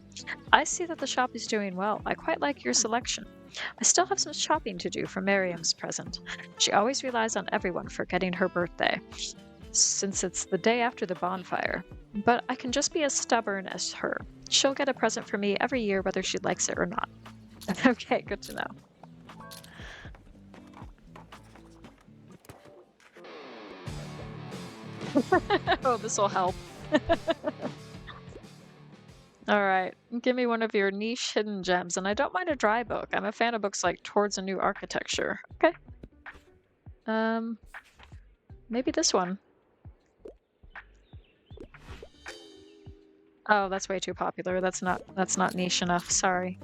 S1: I see that the shop is doing well. I quite like your selection. I still have some shopping to do for Miriam's present. She always relies on everyone for getting her birthday, since it's the day after the bonfire. But I can just be as stubborn as her. She'll get a present from me every year, whether she likes it or not. Okay, good to know. Oh, this will help. All right, give me one of your niche hidden gems, and I don't mind a dry book. I'm a fan of books like Towards a New Architecture. Okay. Um, maybe this one. Oh, that's way too popular. That's not niche enough. Sorry.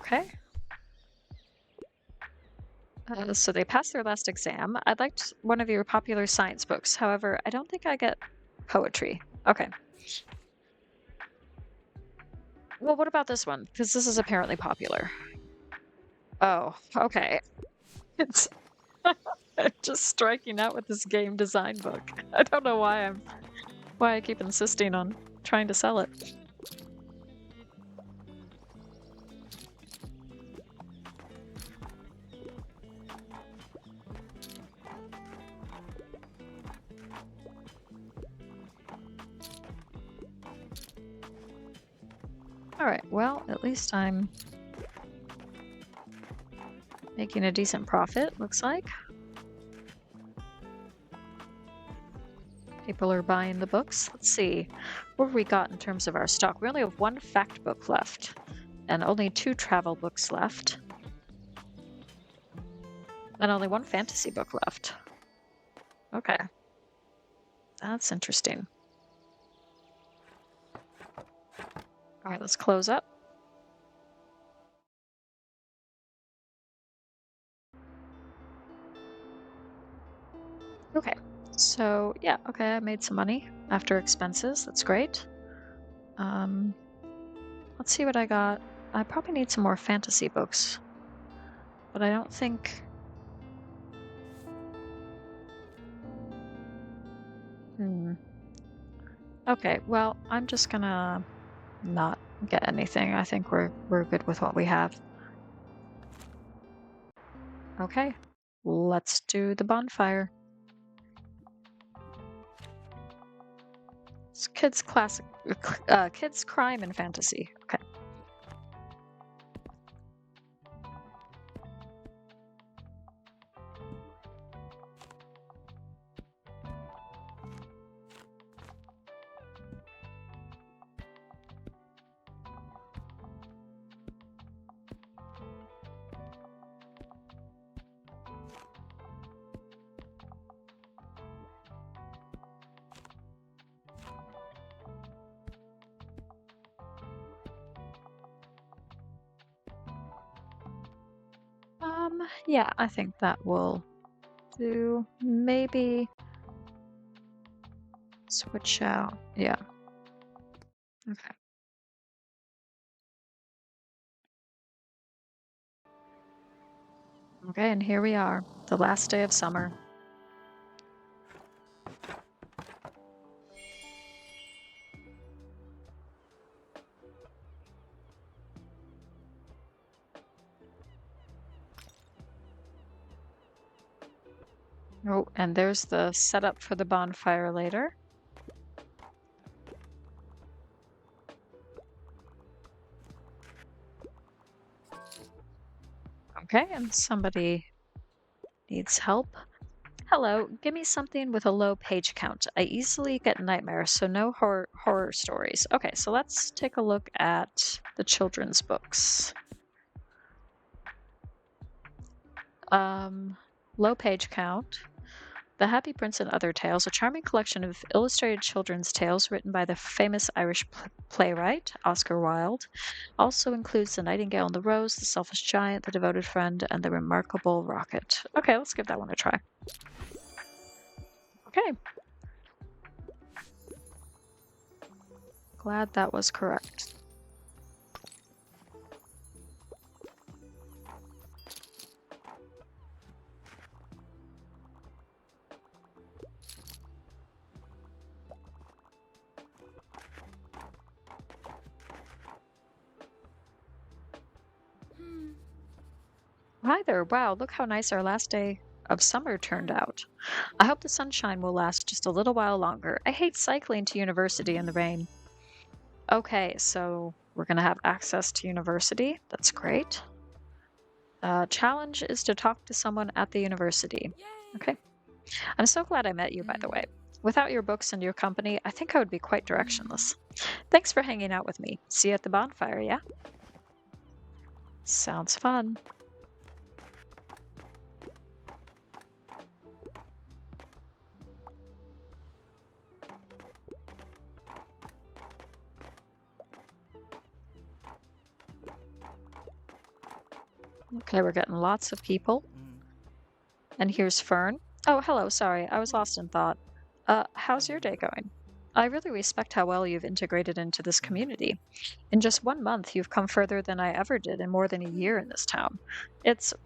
S1: Okay. So they passed their last exam. I liked one of your popular science books. However, I don't think I get poetry. Okay. Well, what about this one? Because this is apparently popular. Oh, okay. It's just striking out with this game design book. I don't know why I keep insisting on trying to sell it. All right. Well, at least I'm making a decent profit, looks like. People are buying the books. Let's see. What have we got in terms of our stock? We only have one fact book left and only two travel books left. And only one fantasy book left. Okay. That's interesting. All right, let's close up. Okay. So, yeah, okay, I made some money after expenses. That's great. Um, let's see what I got. I probably need some more fantasy books, but I don't think. Hmm. Okay, well, I'm just gonna not get anything. I think we're good with what we have. Okay, let's do the bonfire. It's kids classic, kids crime and fantasy. Okay. Yeah, I think that will do. Maybe switch out. Yeah. Okay. Okay, and here we are, the last day of summer. Oh, and there's the setup for the bonfire later. Okay, and somebody needs help. Hello, give me something with a low page count. I easily get nightmares, so no horror stories. Okay, so let's take a look at the children's books. Um, Low page count. The Happy Prince and Other Tales, a charming collection of illustrated children's tales written by the famous Irish playwright Oscar Wilde, also includes The Nightingale and the Rose, The Selfish Giant, The Devoted Friend, and The Remarkable Rocket. Okay, let's give that one a try. Okay. Glad that was correct. Hi there. Wow, look how nice our last day of summer turned out. I hope the sunshine will last just a little while longer. I hate cycling to university in the rain. Okay, so we're going to have access to university. That's great. Challenge is to talk to someone at the university. Okay. I'm so glad I met you, by the way. Without your books and your company, I think I would be quite directionless. Thanks for hanging out with me. See you at the bonfire, yeah? Sounds fun. Okay, we're getting lots of people. And here's Fern. Oh, hello, sorry, I was lost in thought. How's your day going? I really respect how well you've integrated into this community. In just 1 month, you've come further than I ever did in more than a year in this town.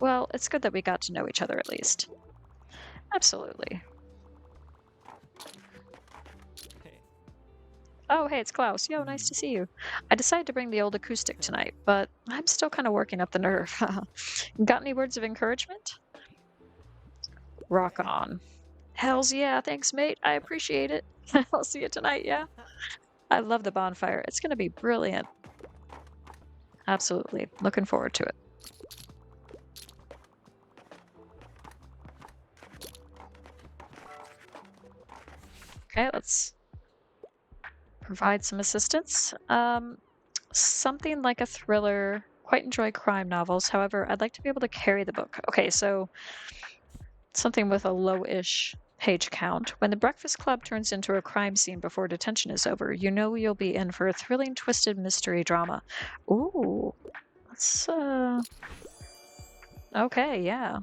S1: Well, it's good that we got to know each other at least. Absolutely. Oh, hey, it's Klaus. Yo, nice to see you. I decided to bring the old acoustic tonight, but I'm still kind of working up the nerve. Got any words of encouragement? Rock on. Hells yeah, thanks, mate. I appreciate it. I'll see you tonight, yeah? I love the bonfire. It's going to be brilliant. Absolutely. Looking forward to it. Okay, let's provide some assistance. Something like a thriller. Quite enjoy crime novels. However, I'd like to be able to carry the book. Okay, so something with a low-ish page count. When the Breakfast Club turns into a crime scene before detention is over, you know you'll be in for a thrilling, twisted mystery drama. Ooh, let's, okay, yeah.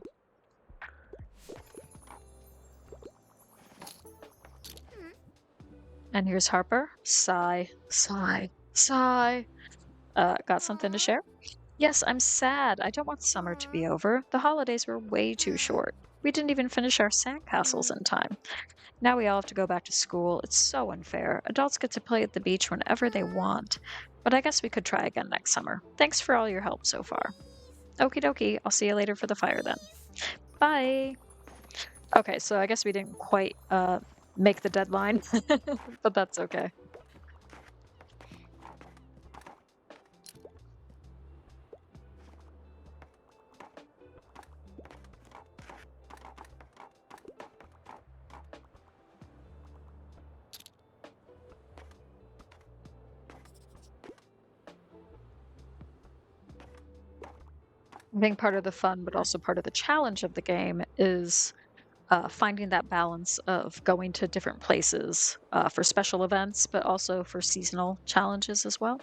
S1: And here's Harper. Sigh, sigh, sigh. Got something to share? Yes, I'm sad. I don't want summer to be over. The holidays were way too short. We didn't even finish our sandcastles in time. Now we all have to go back to school. It's so unfair. Adults get to play at the beach whenever they want. But I guess we could try again next summer. Thanks for all your help so far. Okie dokie. I'll see you later for the fire then. Bye. Okay, so I guess we didn't quite make the deadline, but that's okay. I think part of the fun, but also part of the challenge of the game is finding that balance of going to different places for special events, but also for seasonal challenges as well.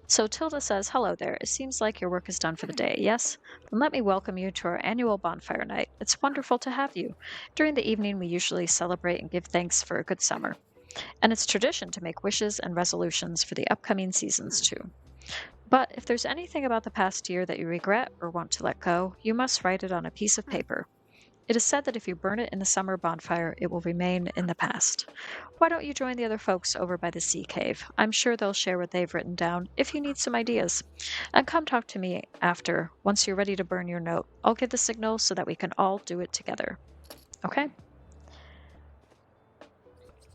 S1: So Tilda says, hello there. It seems like your work is done for the day. Yes? Then let me welcome you to our annual bonfire night. It's wonderful to have you. During the evening, we usually celebrate and give thanks for a good summer. And it's tradition to make wishes and resolutions for the upcoming seasons too. But if there's anything about the past year that you regret or want to let go, you must write it on a piece of paper. It is said that if you burn it in the summer bonfire, it will remain in the past. Why don't you join the other folks over by the sea cave? I'm sure they'll share what they've written down if you need some ideas. And come talk to me after, once you're ready to burn your note. I'll give the signal so that we can all do it together. Okay?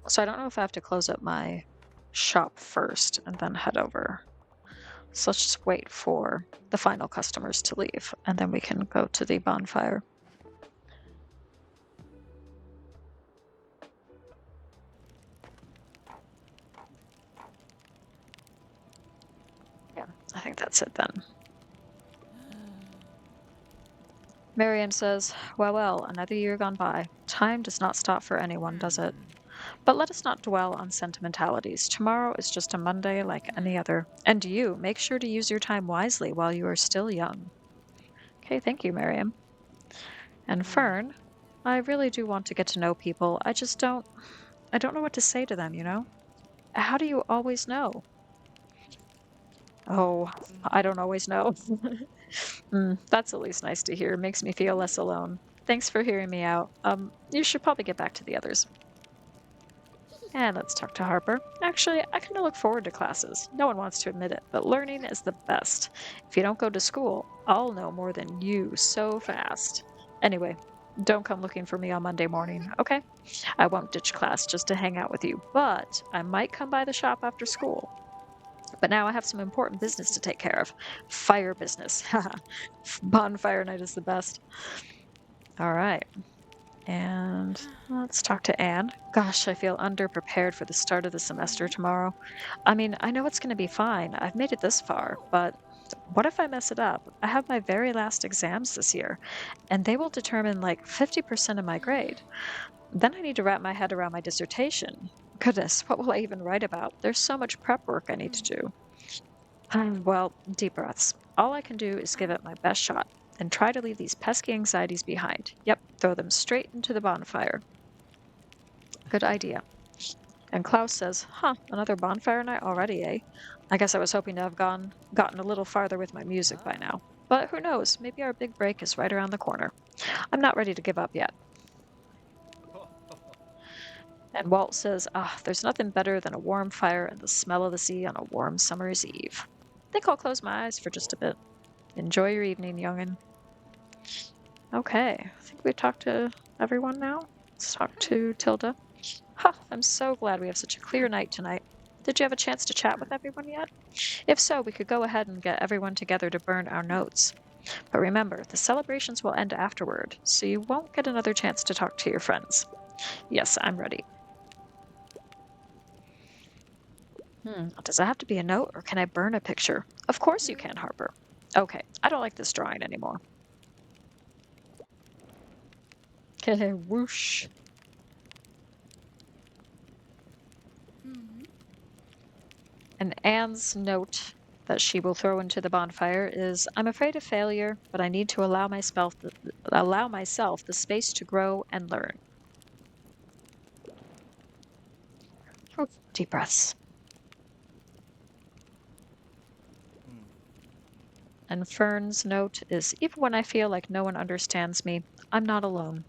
S1: So I don't know if I have to close up my shop first and then head over. So let's just wait for the final customers to leave, and then we can go to the bonfire. Yeah, I think that's it then. Marianne says, well, another year gone by. Time does not stop for anyone, does it?
S2: Hmm.
S1: But let us not dwell on sentimentalities. Tomorrow is just a Monday like any other. And you, make sure to use your time wisely while you are still young. Okay, thank you, Miriam. And
S2: Hmm.
S1: Fern, I really do want to get to know people. I don't know what to say to them, you know? How do you always know? Oh, I don't always know. That's at least nice to hear. Makes me feel less alone. Thanks for hearing me out. You should probably get back to the others. And let's talk to Harper. Actually, I kind of look forward to classes. No one wants to admit it, but learning is the best. If you don't go to school, I'll know more than you so fast. Anyway, don't come looking for me on Monday morning, okay? I won't ditch class just to hang out with you, but I might come by the shop after school. But now I have some important business to take care of. Fire business. Haha. Bonfire night is the best. All right. And let's talk to Anne. Gosh, I feel underprepared for the start of the semester tomorrow. I mean, I know it's going to be fine. I've made it this far, but what if I mess it up? I have my very last exams this year, and they will determine like 50% of my grade. Then I need to wrap my head around my dissertation. Goodness, what will I even write about? There's so much prep work I need to do. Well, deep breaths. All I can do is give it my best shot and try to leave these pesky anxieties behind. Yep, throw them straight into the bonfire. Good idea. And Klaus says, another bonfire night already, eh? I guess I was hoping to have gotten a little farther with my music by
S2: Ah.
S1: now. But who knows? Maybe our big break is right around the corner. I'm not ready to give up yet. And Walt says, there's nothing better than a warm fire and the smell of the sea on a warm summer's eve. I think I'll close my eyes for just a bit. Enjoy your evening, young'un. Okay, I think we've talked to everyone now. Let's talk to Tilda. I'm so glad we have such a clear night tonight. Did you have a chance to chat with everyone yet? If so, we could go ahead and get everyone together to burn our notes. But remember, the celebrations will end afterward, so you won't get another chance to talk to your friends. Yes, I'm ready. Does it have to be a note, or can I burn a picture? Of course you can, Harper. Okay, I don't like this drawing anymore. Okay, whoosh.
S2: Hmm.
S1: And Anne's note that she will throw into the bonfire is, I'm afraid of failure, but I need to allow myself the space to grow and learn. Deep breaths.
S2: Hmm.
S1: And Fern's note is, even when I feel like no one understands me, I'm not alone.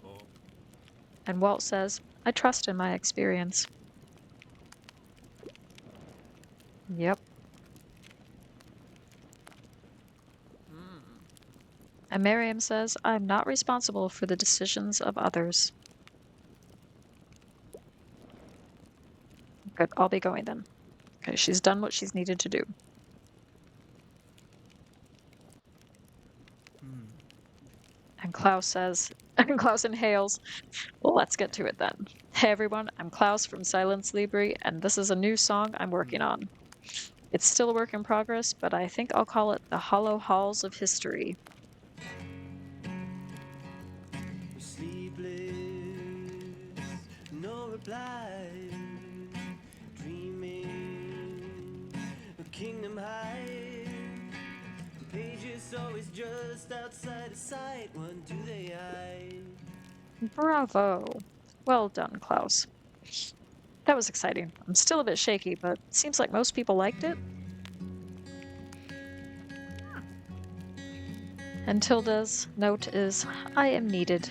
S2: Oh.
S1: And Walt says, I trust in my experience. Yep.
S2: Hmm.
S1: And Miriam says, I'm not responsible for the decisions of others. Good, I'll be going then. Okay, she's done what she's needed to do.
S2: Hmm.
S1: And Klaus says, and Klaus inhales, well, let's get to it then. Hey everyone, I'm Klaus from Silence Libri, and this is a new song I'm working
S2: Hmm.
S1: on. It's still a work in progress, but I think I'll call it The Hollow Halls of History.
S2: Sleepless, no reply. Dreaming, a kingdom high. Pages always just outside of sight. What do they hide?
S1: Bravo. Well done, Klaus. That was exciting. I'm still a bit shaky, but it seems like most people liked it. And Tilda's note is, I am needed.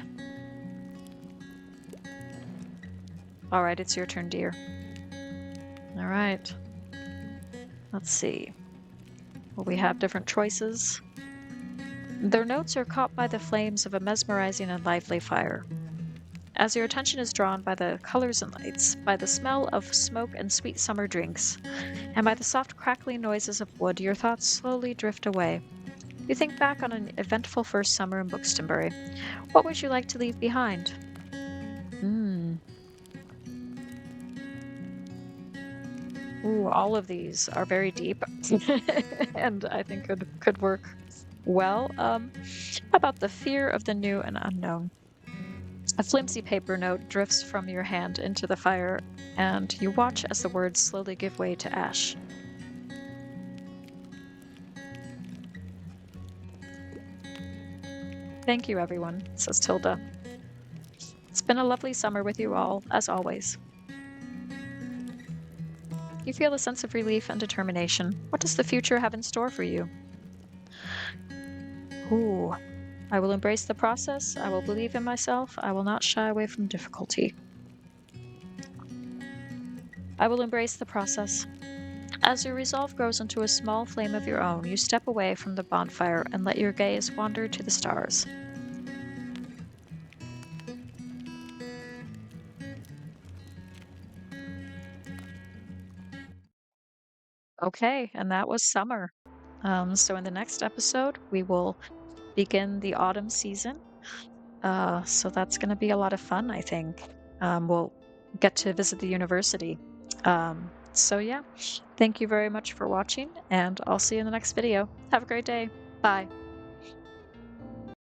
S1: All right, it's your turn, dear. All right. Let's see. Well, we have different choices. Their notes are caught by the flames of a mesmerizing and lively fire. As your attention is drawn by the colors and lights, by the smell of smoke and sweet summer drinks, and by the soft crackling noises of wood, your thoughts slowly drift away. You think back on an eventful first summer in Buxtonbury. What would you like to leave behind? Hmm. Ooh, all of these are very deep and I think could work well. How about the fear of the new and unknown? A flimsy paper note drifts from your hand into the fire, and you watch as the words slowly give way to ash. Thank you, everyone, says Tilda. It's been a lovely summer with you all, as always. You feel a sense of relief and determination. What does the future have in store for you? Ooh, I will embrace the process. I will believe in myself. I will not shy away from difficulty. I will embrace the process. As your resolve grows into a small flame of your own, you step away from the bonfire and let your gaze wander to the stars. Okay, and that was summer. So in the next episode, we will begin the autumn season. So that's going to be a lot of fun, I think. We'll get to visit the university. So yeah, thank you very much for watching, and I'll see you in the next video. Have a great day. Bye.